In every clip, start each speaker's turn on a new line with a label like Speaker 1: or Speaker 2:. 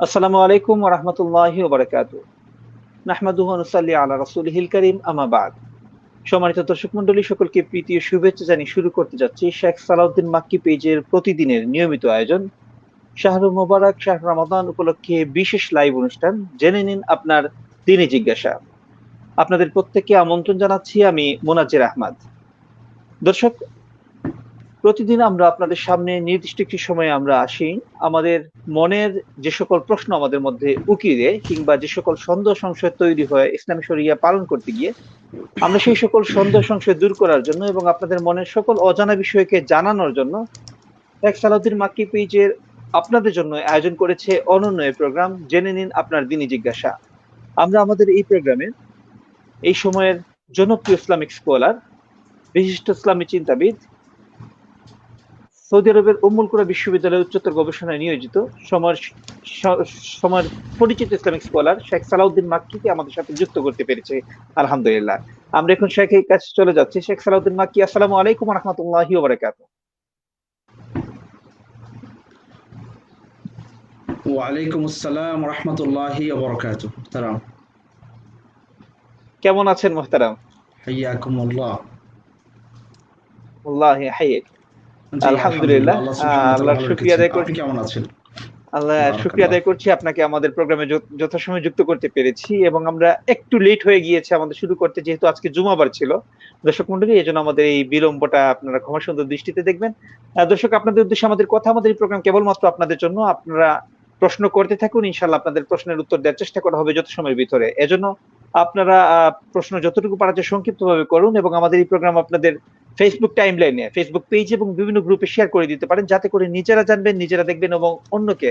Speaker 1: আসসালামু আলাইকুম ওয়া রাহমাতুল্লাহি ওয়া বারাকাতুহু। নাহমাদুহু ওয়া নুসাল্লি আলা রাসূলিহিল কারীম, আম্মা বা'দ। সম্মানিত দর্শক মণ্ডলী, সকলকে প্রীতি ও শুভেচ্ছা জানিয়ে শুরু করতে যাচ্ছি শেখ সালাউদ্দিন মাক্কি পেজের প্রতিদিনের নিয়মিত আয়োজন শাহরুল মোবারক শাহ রমাদান উপলক্ষে বিশেষ লাইভ অনুষ্ঠান জেনে নিন আপনার দিনই জিজ্ঞাসা। আপনাদের প্রত্যেককে আমন্ত্রণ জানাচ্ছি আমি মোনাজ্জের আহমদ। দর্শক, প্রতিদিন আমরা আপনাদের সামনে নির্দিষ্ট একটি সময়ে আমরা আসি আমাদের মনের যে সকল প্রশ্ন আমাদের মধ্যে উকি দেয় কিংবা যে সকল সন্দেহ সংশয় তৈরি হয় ইসলামী শরিয়া পালন করতে গিয়ে আমরা সেই সকল সন্দেহ সংশয় দূর করার জন্য এবং আপনাদের মনের সকল অজানা বিষয়কে জানানোর জন্য এক সালাউদ্দিন মাক্কি পেজের আপনাদের জন্য আয়োজন করেছে অনন্য এই প্রোগ্রাম জেনে নিন আপনার দিনই জিজ্ঞাসা। আমরা আমাদের এই প্রোগ্রামে এই সময়ের জনপ্রিয় ইসলামিক স্কলার, বিশিষ্ট ইসলামী চিন্তাবিদ, সৌদি আরবের উম্মুল কুরা বিশ্ববিদ্যালয়ে উচ্চতর গবেষণায় নিয়োজিত সময়ের সময়ের পরিচিত ইসলামিক স্কলার শেখ সালাউদ্দিন মাক্কিকে আমাদের সাথে যুক্ত করতে পেরেছে। আলহামদুলিল্লাহ। আমরা এখন শেখের কাছে চলে যাচ্ছি। শেখ সালাউদ্দিন মাক্কি, আসসালামু আলাইকুম ওয়া রাহমাতুল্লাহি ওয়া বারাকাতুহু।
Speaker 2: ওয়ালাইকুম আসসালাম রহমতুল্লাহি ওবরকাতুহ। তারাম
Speaker 1: কেমন আছেন মোহতারাম?
Speaker 2: হাইয়াকুমুল্লাহ।
Speaker 1: আল্লাহ হাইয়াক।
Speaker 2: জি আলহামদুলিল্লাহ,
Speaker 1: আলহামদুলিল্লাহ।
Speaker 2: আল্লাহ সুবহানাহু ওয়া তাআলা
Speaker 1: আল্লাহর
Speaker 2: ভালো
Speaker 1: শুকরিয়া
Speaker 2: রেখেছেন।
Speaker 1: আদায়
Speaker 2: আপনি
Speaker 1: করছি।
Speaker 2: কেমন আছেন?
Speaker 1: আল্লাহ শুকরিয়া
Speaker 2: বারাকাল্লাহ।
Speaker 1: আদায় করছি আপনাকে আমাদের প্রোগ্রামে যথাসময়ে যুক্ত করতে পেরেছি এবং আমরা একটু লেট হয়ে গিয়েছে আমাদের শুরু করতে, যেহেতু আজকে জুমাবার ছিল। দর্শক মন্ডলী, এজন্য আমাদের এই বিলম্বটা আপনারা ক্ষমা সুন্দর দৃষ্টিতে দেখবেন। দর্শক, আপনাদের উদ্দেশ্যে আমাদের কথা, আমাদের এই প্রোগ্রাম কেবলমাত্র আপনাদের জন্য। আপনারা প্রশ্ন করতে থাকুন। ইনশাআল্লাহ আপনাদের প্রশ্নের উত্তর দেওয়ার চেষ্টা করা হবে যথাসময়ের ভিতরে। এজন্য আপনারা প্রশ্ন যতটুকু পারা যায় সংক্ষিপ্তভাবে করুন এবং আমাদের এই প্রোগ্রাম আপনাদের Facebook টাইমলাইনে, Facebook পেজ এবং বিভিন্ন গ্রুপে শেয়ার করে দিতে পারেন, যাতে করে নিজেরা জানবেন, নিজেরা দেখবেন এবং অন্যকে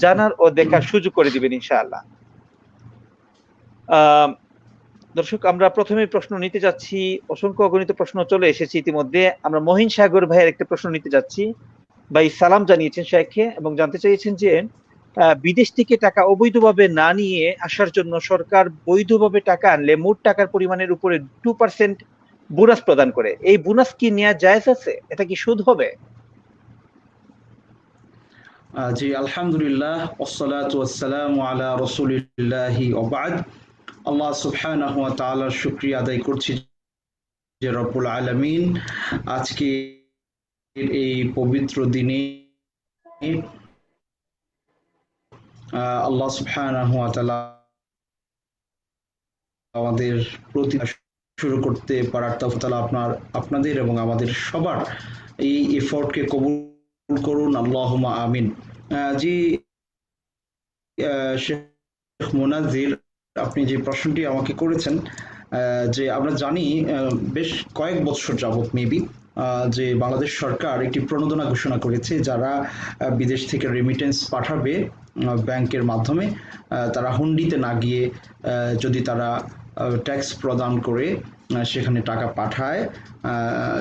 Speaker 1: জানার ও দেখার সুযোগ করে দিবেন ইনশাআল্লাহ। আম দর্শক, আমরা ১ম এই প্রশ্ন নিতে যাচ্ছি। অসংখ্য অগণিত প্রশ্ন চলে এসেছে ইতিমধ্যে। আমরা মহিন সাগর ভাইয়ের একটা প্রশ্ন নিতে যাচ্ছি। ভাই সালাম জানিয়েছেন শাইখকে এবং জানতে চেয়েছেন যে বিদেশ থেকে টাকা অবৈধভাবে না নিয়ে আসার জন্য সরকার বৈধভাবে টাকা আনলে মোট টাকার পরিমাণের উপরে 2% বোনাস প্রদান করে। এই বোনাস কি নেয়া জায়েজ আছে? এটা কি সুদ হবে?
Speaker 2: জি আলহামদুলিল্লাহ, ওয়াসসালাতু ওয়াসসালামু আলা রাসূলিল্লাহি ওয়া বা'দ। আল্লাহ সুবহানাহু ওয়া তাআলার শুকরিয়া আদায় করছি যে রব্বুল আলামিন আজকে এই পবিত্র দিনে আল্লাহ সুবহানাহু ওয়া তাআলা আমাদের প্রতি শুরু করতে পারার তৌফিক তাআলা আপনাদের এবং আমাদের সবার এই এফোর্টকে কবুল করুন, আল্লাহুম্মা আমিন। জি শেখ মোনাজির, আপনি যে প্রশ্নটি আমাকে করেছেন, যে আমরা জানি বেশ কয়েক বছর যাবত মেবি যে বাংলাদেশ সরকার একটি প্রণোদনা ঘোষণা করেছে, যারা বিদেশ থেকে রেমিটেন্স পাঠাবে ব্যাংকের মাধ্যমে, তারা হুন্ডিতে না গিয়ে যদি তারা ট্যাক্স প্রদান করে সেখানে টাকা পাঠায়,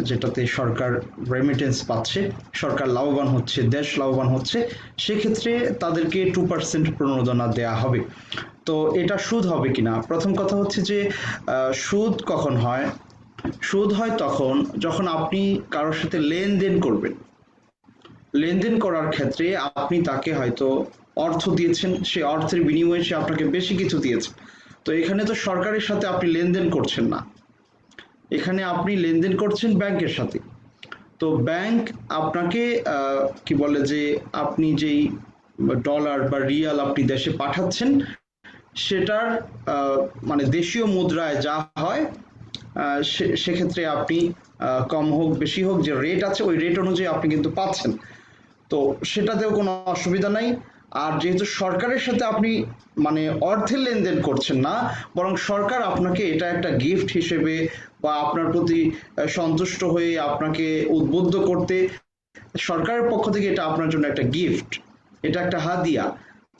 Speaker 2: যেটাতে সরকার রেমিটেন্স পাচ্ছে, সরকার লাভবান হচ্ছে, দেশ লাভবান হচ্ছে, সেক্ষেত্রে তাদেরকে 2% প্রণোদনা দেয়া হবে। তো এটা সুদ হবে কিনা, প্রথম কথা হচ্ছে যে সুদ কখন হয়? সুদ হয় তখন যখন আপনি কারোর সাথে লেনদেন করবেন। লেনদেন করার ক্ষেত্রে আপনি তাকে হয়তো অর্থ দিয়েছেন, সে অর্থের বিনিময়ে সে আপনাকে বেশি কিছু দিয়েছে। তো এখানে তো সরকারের সাথে আপনি লেনদেন করছেন না, এখানে আপনি লেনদেন করছেন ব্যাংকের সাথে। তো ব্যাংক আপনাকে কি বলে যে আপনি যেই ডলার বা রিয়াল আপনি দেশে পাঠাচ্ছেন, সেটার মানে দেশীয় মুদ্রায় যা হয়, সেক্ষেত্রে আপনি কম হোক বেশি হোক যে রেট আছে ওই রেট অনুযায়ী আপনি কিন্তু পাচ্ছেন। তো সেটাতেও কোনো অসুবিধা নাই। আর যেহেতু সরকারের সাথে আপনি মানে অর্থের লেনদেন করছেন না, বরং সরকার আপনাকে এটা একটা গিফট হিসেবে বা আপনার প্রতি সন্তুষ্ট হয়ে আপনাকে উদ্বুদ্ধ করতে, সরকারের পক্ষ থেকে এটা আপনার জন্য একটা গিফট, এটা একটা হাদিয়া।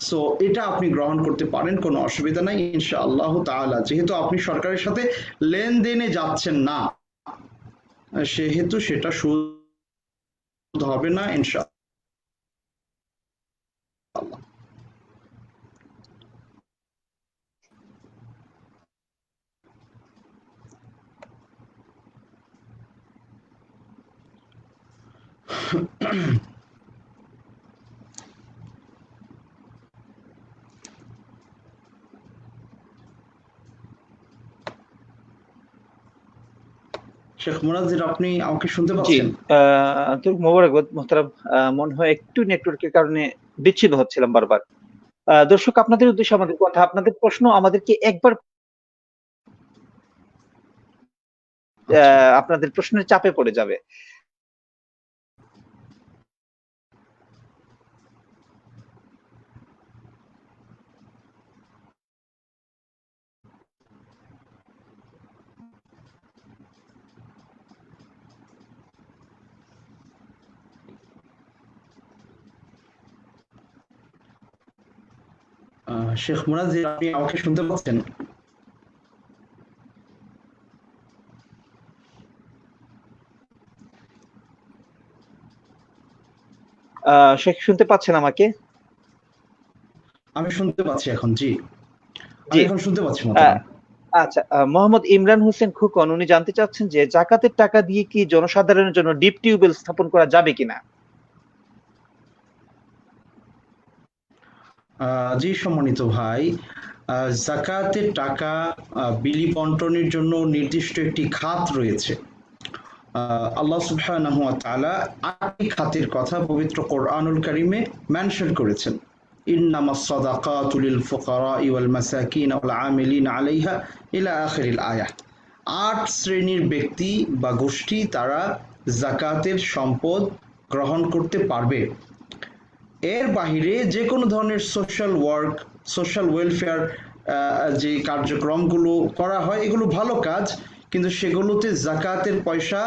Speaker 2: সো এটা আপনি গ্রহণ করতে পারেন, কোনো অসুবিধা নাই ইনশাআল্লাহ তাআলা। যেহেতু আপনি সরকারের সাথে লেনদেনে যাচ্ছেন না, সেহেতু সেটা সুদ হবে না ইনশাআল্লাহ। শেখ মুনাজ্জির, আপনি আমাকে শুনতে
Speaker 1: জি,
Speaker 2: পাচ্ছেন?
Speaker 1: আন্তরিক মোবারকবাদ মোহতারাম। মনে হয় একটু নেটওয়ার্কের কারণে বিচ্ছিন্ন হচ্ছিলাম বারবার। দর্শক, আপনাদের উদ্দেশ্যে আমাদের কথা, আপনাদের প্রশ্ন আমাদেরকে একবার
Speaker 2: আচ্ছা।
Speaker 1: আপনাদের প্রশ্নের চাপে পড়ে যাবে।
Speaker 2: শেখ মুনাজ্জির, আপনি আমাকে শুনতে পাচ্ছেন?
Speaker 1: শেখ শুনতে পাচ্ছেন আমাকে?
Speaker 2: আমি শুনতে পাচ্ছি এখন, জি। আমি
Speaker 1: জি।
Speaker 2: এখন শুনতে পাচ্ছি
Speaker 1: আ
Speaker 2: মোহতারাম।
Speaker 1: আচ্ছা, মোহাম্মদ ইমরান হোসেন খোকন উনি জানতে চাচ্ছেন যে জাকাতের টাকা দিয়ে কি জনসাধারণের জন্য ডিপ টিউবওয়েল স্থাপন করা যাবে কিনা?
Speaker 2: জি সম্মানিত ভাই, জাকাতের টাকা বিলি বন্টনের জন্য নির্দিষ্ট একটি খাত রয়েছে। আল্লাহ সুবহানাহু ওয়া তাআলা ৮টি খাতের কথা পবিত্র কোরআনুল কারীমে মেনশন করেছেন। ইন্নামাস সাদাকাতু লিল ফুকারাই ওয়াল মাসাকিন ওয়াল আমিলিনা আলাইহা ইলা আখিরিল আয়াহ। ৮ শ্রেণীর ব্যক্তি বা গোষ্ঠী তারা জাকাতের সম্পদ গ্রহণ করতে পারবে। এর বাহিরে যে কোনো ধরনের সোশ্যাল ওয়ার্ক, সোশ্যাল ওয়েলফেয়ার যে কার্যক্রমগুলো করা হয় এগুলো ভালো কাজ, কিন্তু সেগুলোতে জাকাতের পয়সা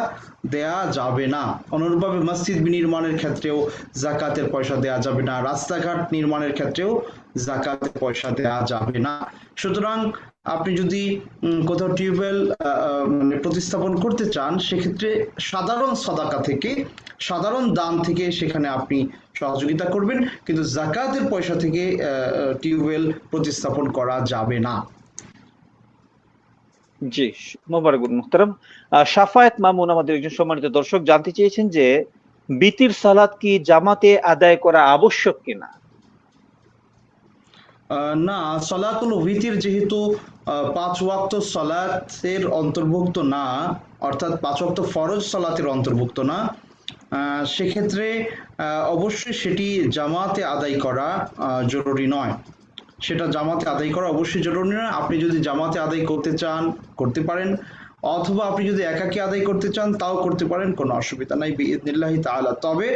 Speaker 2: দেয়া যাবে না। অনুরূপভাবে মসজিদ বিনির্মাণের ক্ষেত্রেও জাকাতের পয়সা দেয়া যাবে না, রাস্তাঘাট নির্মাণের ক্ষেত্রেও জাকাতের পয়সা দেয়া যাবে না। সুতরাং আপনি যদি কোথাও টিউবওয়েল মানে প্রতিস্থাপন করতে চান, সেক্ষেত্রে সাধারণ সাদাকা থেকে, সাধারণ দান থেকে সেখানে আপনি সহযোগিতা করবেন, কিন্তু জাকাতের পয়সা থেকে টিউবওয়েল প্রতিস্থাপন করা যাবে না।
Speaker 1: জি, মোবারকবাদ মোহতারাম। শাফায়েত মামুন আমাদের একজন সম্মানিত দর্শক জানতে চেয়েছেন যে বিতির সালাত কি জামাতে আদায় করা আবশ্যক কিনা?
Speaker 2: না, সলাতুল উইতির যেহেতু ৫ ওয়াক্ত সলাতের অন্তর্ভুক্ত না, অর্থাৎ ৫ ওয়াক্ত ফরজ সলাতের অন্তর্ভুক্ত না, সেক্ষেত্রে অবশ্যই সেটি জামাতে আদায় করা জরুরি নয়। সেটা জামাতে আদায় করা অবশ্যই জরুরি নয়। আপনি যদি জামাতে আদায় করতে চান করতে পারেন, অথবা আপনি যদি একাকী আদায় করতে চান তাও করতে পারেন, কোনো অসুবিধা নাই বিইذনিল্লাহি তাআলা। তবে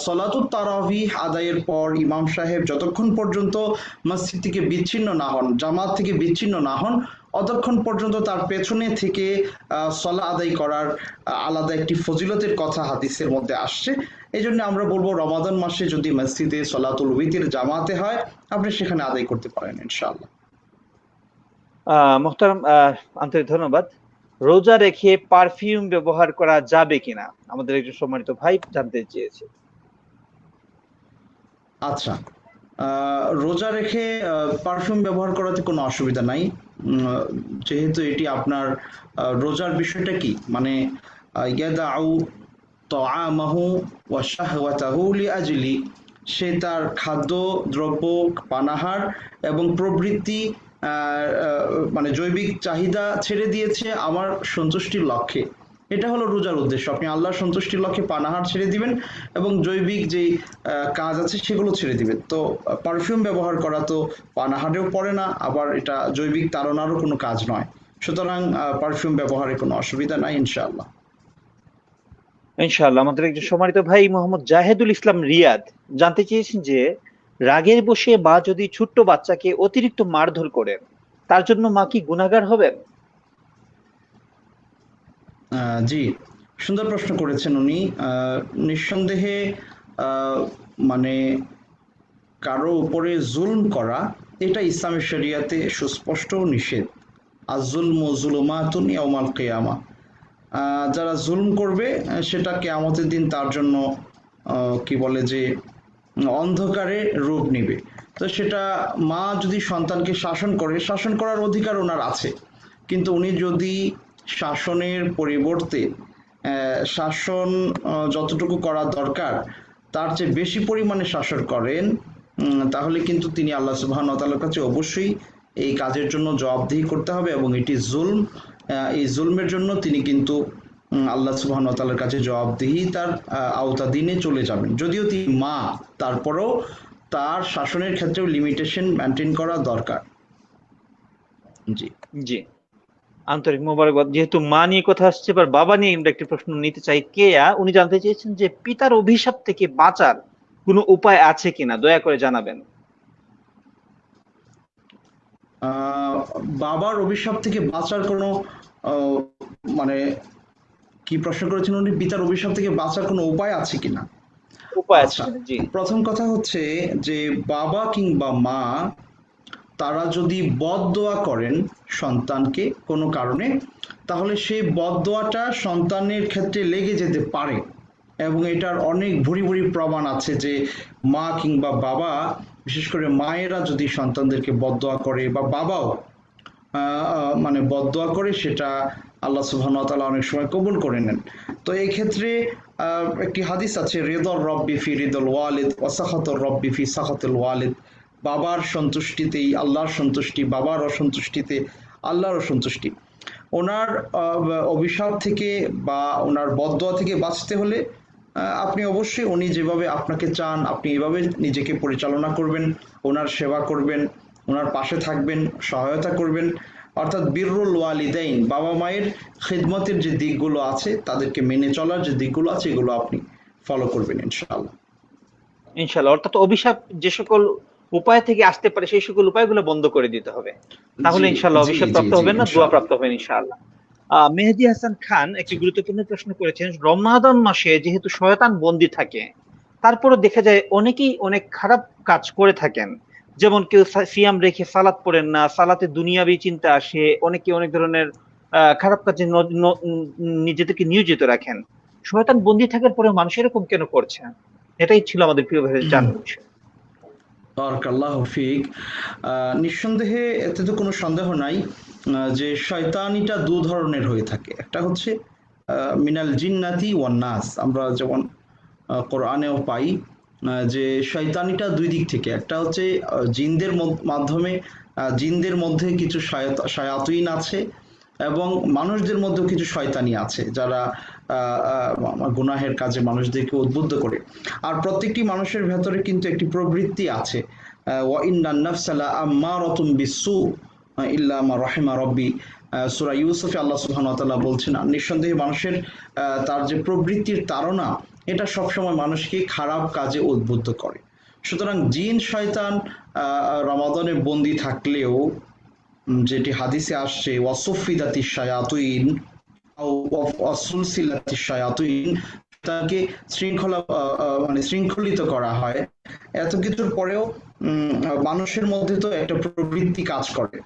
Speaker 2: সলাতুত তারাবিহ আদায়ের পর ইমাম সাহেব যতক্ষণ পর্যন্ত মসজিদ থেকে বিচ্ছিন্ন না হন, জামাত থেকে বিচ্ছিন্ন না হন, অতক্ষণ পর্যন্ত তার পেছনে থেকে সলা আদায় করার আলাদা একটি ফজিলতের কথা হাদিসের মধ্যে আসছে। এই জন্য আমরা বলবো রমাদান মাসে যদি মসজিদে সলাতুল উইতির জামাতে হয়, আপনি সেখানে আদায় করতে পারেন ইনশাআল্লাহ।
Speaker 1: মোহতারাম, আন্তরিক ধন্যবাদ। রোজা রেখে পারফিউম ব্যবহার করা যাবে কিনা আমাদের একজন সম্মানিত ভাই জানতে চেয়েছে।
Speaker 2: আচ্ছা, রোজা রেখে পারফিউম ব্যবহার করাতে কোনো অসুবিধা নাই। যেহেতু এটি আপনার রোজার বিষয়টা কি, মানে ইয়াদাউ তাআমাহু ওয়া শাহওয়াতাহু লিআজলি, সে তার খাদ্য দ্রব্য, পানাহার এবং প্রবৃত্তি মানে জৈবিক চাহিদা ছেড়ে দিয়েছে আমার সন্তুষ্টির লক্ষ্যে। এটা হলো রোজার উদ্দেশ্য। আপনি আল্লাহর সন্তুষ্টির লক্ষ্যে পানাহার ছেড়ে দিবেন এবং জৈবিক যে কাজ আছে সেগুলো ছেড়ে দিবেন। তো পারফিউম ব্যবহার করা তো পানাহারেও পড়ে না, আবার এটা জৈবিক তাড়নারও কোনো কাজ নয়। সুতরাং পারফিউম ব্যবহারে কোনো অসুবিধা নাই ইনশাআল্লাহ।
Speaker 1: ইনশাআল্লাহ। আমাদের একজন সম্মানিত ভাই মোহাম্মদ জাহেদুল ইসলাম রিয়াদ জানতে চেয়েছেন যে রাগের বশে মা যদি ছোট্ট বাচ্চাকে অতিরিক্ত মারধর করেন, তার জন্য মা কি গুনাহগার হবেন?
Speaker 2: জি, সুন্দর প্রশ্ন করেছেন উনি। নিঃসন্দেহে আহ, মানে কারো উপরে জুলম করা, এটা ইসলামের শরিয়াতে সুস্পষ্ট নিষেধ। আয-যুলমু যুলুমাতুন ইয়াওমাল কিয়ামা। যারা জুলম করবে সেটা কিয়ামতের দিন তার জন্য কি বলে যে অন্ধকারে রূপ নিবে। তো সেটা মা যদি সন্তানকে শাসন করে, শাসন করার অধিকার ওনার আছে, কিন্তু উনি যদি শাসনের পরিবর্তে শাসন যতটুকু করা দরকার তার চেয়ে বেশি পরিমাণে শাসন করেন, তাহলে কিন্তু তিনি আল্লাহ সুবহানাহু ওয়া তাআলার কাছে অবশ্যই এই কাজের জন্য জবাবদিহি করতে হবে এবং এটি জুলম। এই জুলমের জন্য তিনি কিন্তু আল্লাহ সুবহানাহু ওয়া তাআলার কাছে জবাবদিহি তার আওতাধীনে চলে যাবেন। যদিও তিনি মা, তারপরেও তার শাসনের ক্ষেত্রেও লিমিটেশন মেনটেন করা দরকার। জি।
Speaker 1: জি, আন্তরিক মোবারকবাদ। যেহেতু মা নিয়ে কথা আসছে, এবার বাবা নিয়ে আমরা একটি প্রশ্ন নিতে চাই। কেয়া উনি জানতে চেয়েছেন যে পিতার অভিশাপ থেকে বাঁচার কোনো উপায় আছে কিনা, দয়া করে জানাবেন।
Speaker 2: বাবার অভিশাপ থেকে বাঁচার কোনো আহ, মানে কি প্রশ্ন করেছেন উনি, পিতার অভিশাপ থেকে বাঁচার কোনো উপায় আছে কিনা?
Speaker 1: উপায় আছে
Speaker 2: আচ্ছা,
Speaker 1: কিনা, জি।
Speaker 2: প্রথম কথা হচ্ছে যে বাবা কিংবা মা তারা যদি বদদোয়া করেন সন্তানকে কোনো কারণে, তাহলে সেই বদদোয়াটা সন্তানের ক্ষেত্রে লেগে যেতে পারে, এবং এটার অনেক ভুরি ভুরি প্রমাণ আছে যে মা কিংবা বাবা, বিশেষ করে মায়েরা যদি সন্তানদেরকে বদদোয়া করে বা বাবাও মানে বদদোয়া করে, সেটা আল্লাহ সুবহানাহু ওয়া তাআলা অনেক সময় কবুল করে নেন। তো এই ক্ষেত্রে একটি হাদিস আছে, রিদর রব্বি ফি রিদল ওয়ালিদ ওয়া সাখাতুর রব্বি ফি সাখাতিল ওয়ালিদ। বাবার সন্তুষ্টিতেই আল্লাহর সন্তুষ্টি, বাবার অসন্তুষ্টিতে আল্লাহর অসন্তুষ্টি। ওনার অভিশাপ থেকে বা ওনার বদদোয়া থেকে বাঁচতে হলে আপনি অবশ্যই উনি যেভাবে আপনাকে চান আপনি এভাবে নিজেকে পরিচালনা করবেন, ওনার সেবা করবেন, ওনার পাশে থাকবেন, সহায়তা করবেন। অর্থাৎ বিররুল ওয়ালিদাইন, বাবা মায়ের খিদমতের যে দিকগুলো আছে, তাদেরকে মেনে চলার যে দিকগুলো আছে, এগুলো আপনি ফলো করবেন ইনশাআল্লাহ।
Speaker 1: ইনশাল্লাহ, অর্থাৎ অভিশাপ যে সকল উপায় থেকে আসতে পারে সেই সকল উপায়গুলো বন্ধ করে দিতে হবে, তাহলে
Speaker 2: জি
Speaker 1: ইনশাল্লাহ
Speaker 2: জি
Speaker 1: অভিশাপ
Speaker 2: জি
Speaker 1: প্রাপ্ত
Speaker 2: জি
Speaker 1: হবেন না, দোয়া
Speaker 2: ইনশাআল্লাহ।
Speaker 1: প্রাপ্ত হবেন ইনশাআল্লাহ। মেহেদী হাসান খান একটি
Speaker 2: জি।
Speaker 1: গুরুত্বপূর্ণ প্রশ্ন করেছেন। রমাদান মাসে যেহেতু শয়তান বন্দী থাকে, তারপরও দেখা যায় অনেকেই অনেক খারাপ কাজ করে থাকেন। যেমন কেউ সিয়াম রেখে সালাত পড়েন না, সালাতে দুনিয়াবি চিন্তা আসে, অনেকে অনেক ধরনের খারাপ কাজে নিজেদেরকে নিয়োজিত রাখেন। শয়তান বন্দী থাকার পরে মানুষ এরকম কেন করছে? এটাই ছিল আমাদের প্রিয় ভাইয়ের জানার বিষয়।
Speaker 2: বারাকাল্লাহু ফিক। নিঃসন্দেহে এতে তো কোনো সন্দেহ নাই যে শয়তানিটা দু ধরনের হয়ে থাকে। একটা হচ্ছে মিনাল জিন্নাতি ওয়ান নাস, আমরা যেমন কোরআনেও পাই যে শয়তানিটা দুই দিক থেকে। একটা হচ্ছে জিনদের মাধ্যমে, জিনদের মধ্যে কিছু শায়াতিন আছে, এবং মানুষদের মধ্যেও কিছু শয়তানি আছে যারা গুনাহের কাজে মানুষদেরকে উদ্বুদ্ধ করে। আর প্রত্যেকটি মানুষের ভেতরে কিন্তু একটি প্রবৃত্তি আছে, ওয়া ইন্নান নাফসা লাআম্মারাতুন বিসসু ইল্লা মা রাহিমা রব্বি। সূরা ইউসুফে আল্লাহ সুবহানাহু ওয়া তাআলা বলছেন, নিঃসন্দেহে মানুষের তার যে প্রবৃত্তির তাড়না, এটা সবসময় মানুষকে খারাপ কাজে উদ্বুদ্ধ করে। সুতরাং জিন শয়তান রমাদানে বন্দী থাকলেও, যেটি হাদিসে আসছে, ওয়াসুফিদাতি শায়াতুইন অসুলসিলাতি শায়াতুইন, তাকে শৃঙ্খলা মানে শৃঙ্খলিত করা হয়। এত কিছুর পরেও মানুষের মধ্যে তো একটা প্রবৃত্তি কাজ করে,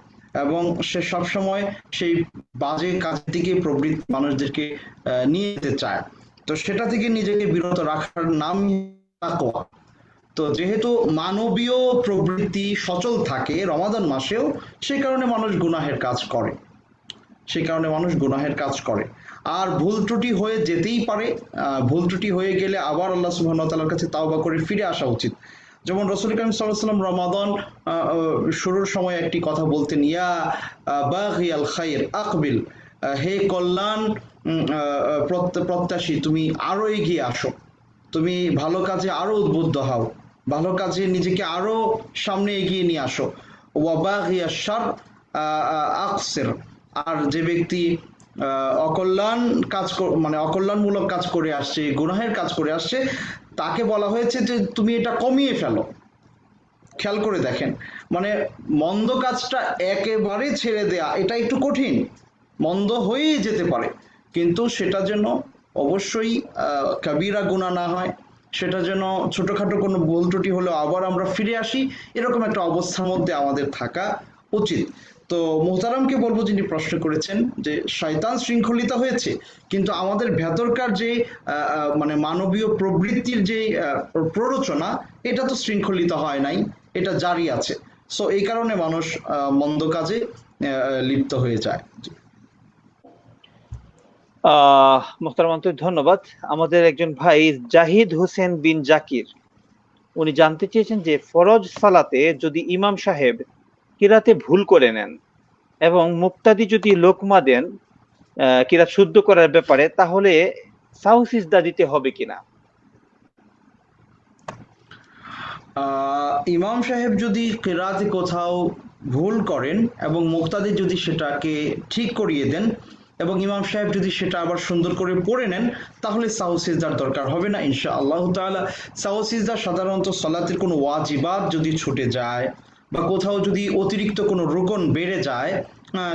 Speaker 2: এবং সে সবসময় সেই বাজে কাজের দিকে প্রবৃত্তি মানুষদেরকে নিয়ে যেতে চায়। তো সেটা থেকে নিজেকে বিরত রাখার নাম তাকওয়া। তো যেহেতু মানবীয় প্রবৃত্তি সচল থাকে রমাদান মাসেও, সেই কারণে মানুষ গুনাহের কাজ করে, সেই কারণে মানুষ গুনাহের কাজ করে। আর ভুল ত্রুটি হয়ে যেতেই পারে, ভুল ত্রুটি হয়ে গেলে আবার আল্লাহ সুবহানাহু ওয়া তাআলার কাছে তাওবা করে ফিরে আসা উচিত। যেমন রাসূল করিম সাল্লাল্লাহু আলাইহি ওয়াসাল্লাম রমাদান শুরুর সময় একটি কথা বলতেন, ইয়া বাগিয়াল খাইর আকবিল, হে কল্যাণ প্রত্যাশী, তুমি আরো এগিয়ে আসো, তুমি ভালো কাজে আরো উদ্বুদ্ধ হও, ভালো কাজে নিজেকে আরো সামনে এগিয়ে নিয়ে আসো। ওয়াবাগিয়া শার আকসির, আর যে ব্যক্তি অকল্যাণ কাজ মানে অকল্যাণমূলক কাজ করে আসছে, গুনাহের কাজ করে আসছে, তাকে বলা হয়েছে যে তুমি এটা কমিয়ে ফেলো। খেয়াল করে দেখেন, মানে মন্দ কাজটা একেবারে ছেড়ে দেয়া এটা একটু কঠিন, মন্দ হয়েই যেতে পারে, কিন্তু সেটা যেন অবশ্যই কাবিরা গুনাহ না হয়, সেটা যেন ছোটখাটো কোনো ভুল ত্রুটি হলেও আবার আমরা ফিরে আসি, এরকম একটা অবস্থার মধ্যে আমাদের থাকা উচিত। তো মোহতারামকে বলবো, যিনি প্রশ্ন করেছেন, যে শয়তান শৃঙ্খলিত হয়েছে, কিন্তু আমাদের ভেতরকার যে মানে মানবীয় প্রবৃত্তির যে প্ররোচনা, এটা তো শৃঙ্খলিত হয় নাই, এটা জারি আছে। সো এই কারণে মানুষ মন্দ কাজে লিপ্ত হয়ে যায়।
Speaker 1: মোহতারাম আন্তরিক ধন্যবাদ। আমাদের একজন ভাই জাহিদ হোসেন বিন জাকির, উনি জানতে চেয়েছেন যে ফরজ সালাতে যদি ইমাম সাহেব কিরাতে ভুল করে নেন এবং মুক্তাদি যদি লোকমা দেন, কিরাত শুদ্ধ করার ব্যাপারে, তাহলে সাহু সিজদা দিতে হবে কিনা?
Speaker 2: ইমাম সাহেব যদি কেরাতে কোথাও ভুল করেন এবং মুক্তাদি যদি সেটাকে ঠিক করিয়ে দেন এবং ইমাম সাহেব যদি সেটা আবার সুন্দর করে পড়ে নেন, তাহলে সাহু সিজদার দরকার হবে না ইনশাআল্লাহ তাআলা। সাহু সিজদা সাধারণত সালাতের কোনো ওয়াজিবাত যদি ছুটে যায় বা কোথাও যদি অতিরিক্ত কোনো রুকন বেড়ে যায়,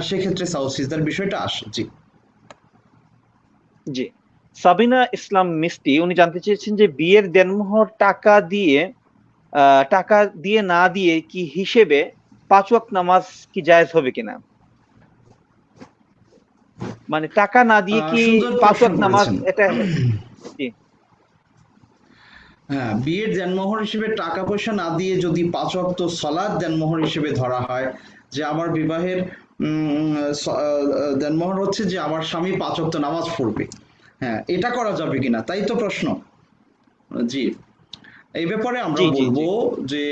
Speaker 2: সেক্ষেত্রে সাহু সিজদার বিষয়টা আসে। জি
Speaker 1: জি। সাবিনা ইসলাম মিষ্টি উনি জানতে চেয়েছেন যে বিয়ের দেনমোহর টাকা দিয়ে না দিয়ে কি হিসেবে 5 ওয়াক্ত নামাজ কি জায়েজ হবে কিনা? মানে টাকা না দিয়ে কি
Speaker 2: সুন্দর
Speaker 1: 5
Speaker 2: প্রশ্ন
Speaker 1: ওয়াক্ত নামাজ
Speaker 2: করেছেন।
Speaker 1: এটা? জি
Speaker 2: হ্যাঁ, বিয়ের দেনমোহর হিসেবে টাকা পয়সা না দিয়ে যদি 5 ওয়াক্ত সালাত দেনমোহর হিসেবে ধরা হয়, যে আমার বিবাহের দেনমোহর হচ্ছে যে আমার স্বামী 5 ওয়াক্ত নামাজ পড়বে, হ্যাঁ, এটা করা যাবে কিনা, তাই তো প্রশ্ন? জি, এই ব্যাপারে আমরা
Speaker 1: জি জি জি
Speaker 2: বলবো যে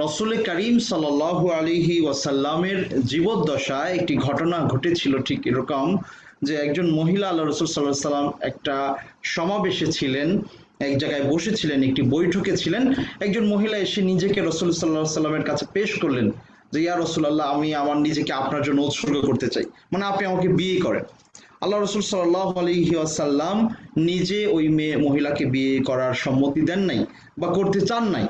Speaker 2: রসুল করিম সাল্লাল্লাহু আলাইহি ওয়াসাল্লামের জীবদ্দশায় একটি ঘটনা ঘটেছিল ঠিক এরকম, যে একজন মহিলা আল্লাহ রসুল সাল্লাল্লাহু আলাইহি ওয়াসাল্লাম একটা সমাবেশে ছিলেন, এক জায়গায় বসেছিলেন, একটি বৈঠকে ছিলেন। একজন মহিলা এসে নিজেকে রসুল সাল্লাল্লাহু আলাইহি ওয়াসাল্লামের কাছে পেশ করলেন যে ইয়া রাসূলুল্লাহ, আমি আমার নিজেকে আপনার জন্য উৎসর্গ করতে চাই, মানে আপনি আমাকে বিয়ে করেন। আল্লাহ রসুল সাল্লাল্লাহু আলাইহি ওয়াসাল্লাম নিজে ওই মহিলাকে বিয়ে করার সম্মতি দেন নাই বা করতে চান নাই।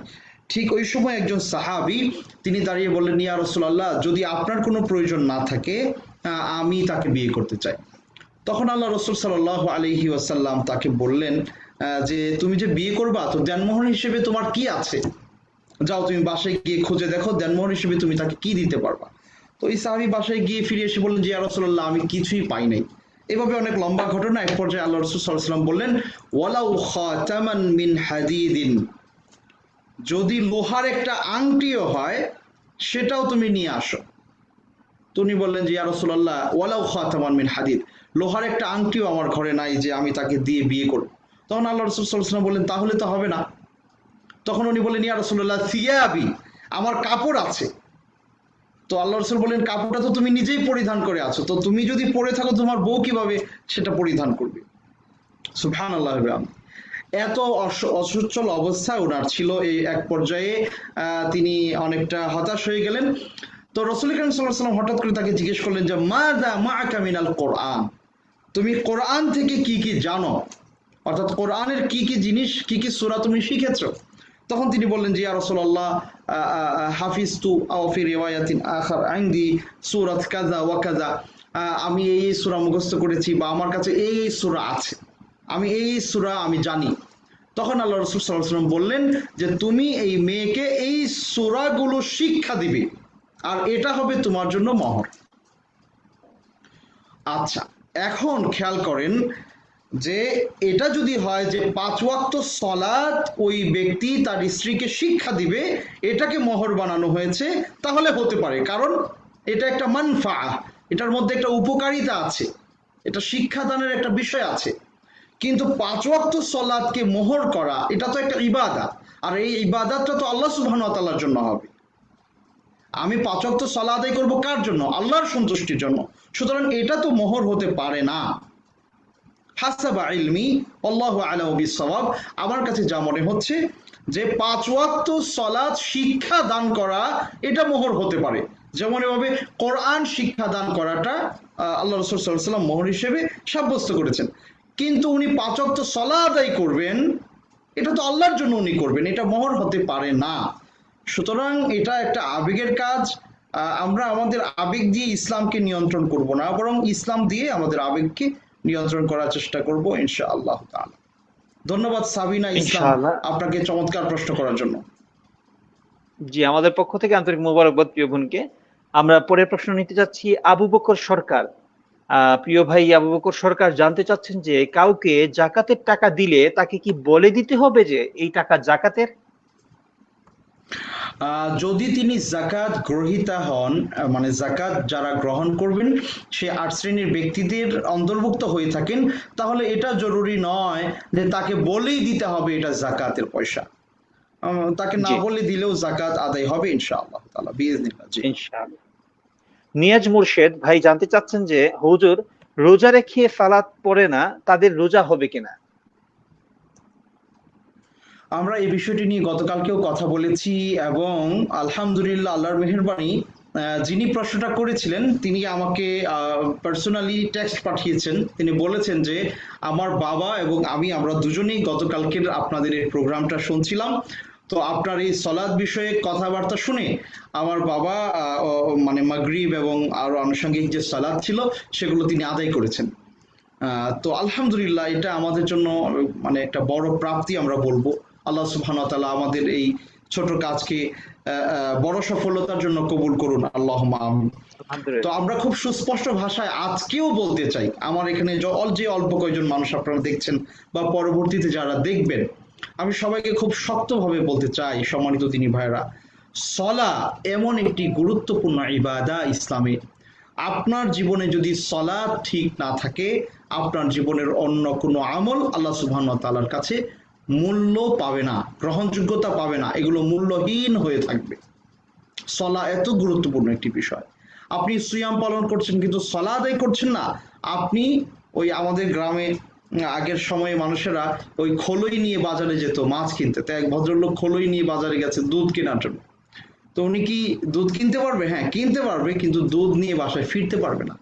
Speaker 2: ঠিক ওই সময় একজন সাহাবী তিনি দাঁড়িয়ে বললেন, ইয়া রাসূলুল্লাহ, যদি আপনার কোনো প্রয়োজন না থাকে, আমি তাকে বিয়ে করতে চাই। তখন আল্লাহ রসুল সাল্লাল্লাহু আলাইহি ওয়াসাল্লাম তাকে বললেন যে তুমি যে বিয়ে করবা, তো দেনমোহর হিসেবে তোমার কি আছে, যাও তুমি বাসায় গিয়ে খুঁজে দেখো দেনমোহর হিসেবে তুমি তাকে কি দিতে পারবা। তো এই সাহাবী বাসায় গিয়ে ফিরে এসে বললেন যে ইয়া রাসূলুল্লাহ, আমি কিছুই পাই নাই। এভাবে অনেক লম্বা ঘটনা। এক পর্যায়ে আল্লাহ রসুল সাল্লাল্লাহু আলাইহি ওয়াসাল্লাম বললেন, ওয়ালাউ খাতামান মিন হাদিদিন, যদি লোহার একটা আংটিও হয় সেটাও তুমি নিয়ে আসো। তুমি বললেন যে ইয়া রাসূলুল্লাহ, ওয়ালাউ খাতামান মিন হাদিদ, লোহার একটা আংটিও আমার ঘরে নাই যে আমি তাকে দিয়ে বিয়ে করব। তখন আল্লাহ রসুল সাল্লাল্লাহু আলাইহি ওয়াসাল্লাম বললেন, তাহলে তো হবে না। তখন উনি বললেন, ইয়া রাসূলুল্লাহ, সিয়াবি, আমার কাপড় আছে। তো আল্লাহ রসুল বললেন, কাপড়টা তো তুমি নিজেই পরিধান করে আছো, তো তুমি যদি পরে থাকো তোমার বউ কিভাবে সেটা পরিধান করবে? সুবহানাল্লাহ। এত অসচ্ছল অবস্থা ওনার ছিল, এই এক পর্যায়ে তিনি অনেকটা হতাশ হয়ে গেলেন। তো রসুল করিম সাল্লাল্লাহু আলাইহি ওয়াসাল্লাম হঠাৎ করে তাকে জিজ্ঞেস করলেন যে মাযা মাআকা মিনাল কোরআন, তুমি কোরআন থেকে কি কি জানো, অর্থাৎ কোরআনের কি কি জিনিস, কি কি সূরা তুমি শিখেছো? তখন তিনি বললেন যে ইয়া রাসূলুল্লাহ, হাফিজতু আও ফি রিওয়ায়াতিন আখার ইনদি সূরাত কাযা ওয়া কাযা, আমি এই সূরা মুখস্থ করেছি বা আমার কাছে এই সূরা আছে, আমি এই সূরা আমি জানি। তখন আল্লাহ রাসূল সাল্লাল্লাহু আলাইহি ওয়াসাল্লাম বললেন যে তুমি এই মেয়েকে এই সূরাগুলো শিক্ষা দিবে, আর এটা হবে তোমার জন্য মহর। আচ্ছা, এখন খেয়াল করেন যে এটা যদি হয় যে 5 ওয়াক্ত সালাত ওই ব্যক্তি তার স্ত্রীকে শিক্ষা দিবে, এটাকে মহর বানানো হয়েছে, তাহলে হতে পারে, কারণ এটা একটা মানফাআহ, এটার মধ্যে একটা উপকারিতা আছে, এটা শিক্ষাদানের একটা বিষয় আছে। কিন্তু 5 ওয়াক্ত সালাতকে মোহর করা, এটা তো একটা ইবাদত, আর এই ইবাদতটা তো আল্লাহ সুবহানাহু ওয়া তাআলার জন্য হবে। আমি 5 ওয়াক্ত সালাত আদায় করব কার জন্য? আল্লাহর সন্তুষ্টির জন্য। সুতরাং এটা তো মোহর হতে পারে না। হাসাবা ইলমি আল্লাহু আ'লামু বিস-সাওয়াব, আমার কাছে যা মনে হচ্ছে যে 5 ওয়াক্ত সালাত শিক্ষা দান করা এটা মোহর হতে পারে। যেমন এভাবে কোরআন শিক্ষা দান করাটা আল্লাহ রাসূল সাল্লাল্লাহু আলাইহি ওয়াসাল্লাম মোহর হিসেবে সাব্যস্ত করেছেন। কিন্তু উনি 5 ওয়াক্ত সালাত আদায় করবেন, এটা তো আল্লাহর জন্য উনি করবেন, এটা মোহর হতে পারে না। সুতরাং এটা একটা আবেগের কাজ। আমরা আমাদের আবেগ দিয়ে ইসলামকে নিয়ন্ত্রণ করব না, বরং ইসলাম দিয়ে আমাদের আবেগকে নিয়ন্ত্রণ করার চেষ্টা করব ইনশাআল্লাহ তাআলা। ধন্যবাদ সাবিনা ইসলাম
Speaker 1: ইনশাআল্লাহ।
Speaker 2: আপনাকে চমৎকার প্রশ্ন করার জন্য।
Speaker 1: জি, আমাদের পক্ষ থেকে আন্তরিক মোবারকবাদ প্রিয় বোনকে। আমরা পরের প্রশ্ন নিতে যাচ্ছি আবু বকর সরকার। প্রিয় ভাই আবু বকর সরকার জানতে চাচ্ছেন যে কাউকে জাকাতের টাকা দিলে তাকে কি বলে দিতে হবে যে এই টাকা জাকাতের?
Speaker 2: যদি তিনি জাকাত গ্রহীতা হন, মানে জাকাত যারা গ্রহণ করবেন সে 8 শ্রেণীর ব্যক্তিদের অন্তর্ভুক্ত হয়ে থাকেন, তাহলে এটা জরুরি নয় যে তাকে বলেই দিতে হবে এটা জাকাতের পয়সা। তাকে না
Speaker 1: জি,
Speaker 2: বলে দিলেও জাকাত আদায় হবে ইনশাআল্লাহ তাআলা বিইজনিল্লাহ। জি।
Speaker 1: ইনশাআল্লাহ। নিয়াজ মুর্শেদ ভাই জানতে চাচ্ছেন যে হুজুর, রোজা রেখে সালাত পড়ে না, তাদের রোজা হবে কিনা?
Speaker 2: আমরা এই বিষয়টি নিয়ে গতকালকেও কথা বলেছি এবং আলহামদুলিল্লাহ আল্লাহর মেহেরবানি, যিনি প্রশ্নটা করেছিলেন তিনি আমাকে পার্সোনালি টেক্সট পাঠিয়েছেন। তিনি বলেছেন যে আমার বাবা এবং আমরা দুজনেই গতকালকের আপনাদের এই প্রোগ্রামটা শুনছিলাম। তো আপনার এই সলাদ বিষয়ে কথাবার্তা শুনে আমার বাবা মানে মাগরিব এবং আরো আনুষঙ্গিক যে সালাদ ছিল সেগুলো তিনি আদায় করেছেন। তো আলহামদুলিল্লাহ এটা আমাদের জন্য মানে একটা বড় প্রাপ্তি আমরা বলবো। আল্লাহ সুবহানাহু ওয়া তাআলা আমাদের এই ছোট কাজকে বড় সফলতার জন্য কবুল করুন, আল্লাহুম্মা আমিন। তো
Speaker 1: আলহামদুলিল্লাহ।
Speaker 2: আমরা খুব সুস্পষ্ট ভাষায় আজকেও বলতে চাই, আমার এখানে যে অল্প কয়েকজন মানুষ আপনারা দেখছেন বা পরবর্তীতে যারা দেখবেন, আমি সবাইকে খুব শক্তভাবে বলতে চাই, সম্মানিত দিনী ভাইরা, সলা এমন একটি গুরুত্বপূর্ণ ইবাদা ইসলামে। আপনার জীবনে যদি সলাত ঠিক না থাকে, আপনার জীবনের অন্য কোনো আমল আল্লাহ সুবহানাহু ওয়া তাআলার কাছে মূল্য পাবে না, গ্রহণযোগ্যতা পাবে না, এগুলো মূল্যহীন হয়ে থাকবে। সলা এত গুরুত্বপূর্ণ একটি বিষয়। আপনি সিয়াম পালন করছেন কিন্তু সলা আদায় করছেন না, আপনি ওই আমাদের গ্রামে আগের সময়ে মানুষেরা ওই খোলই নিয়ে বাজারে যেত মাছ কিনতে। তো এক ভদ্রলোক খোলই নিয়ে বাজারে গেছে দুধ কেনার জন্য। তো উনি কি দুধ কিনতে পারবে? হ্যাঁ কিনতে পারবে, কিন্তু দুধ নিয়ে বাসায় ফিরতে পারবে না,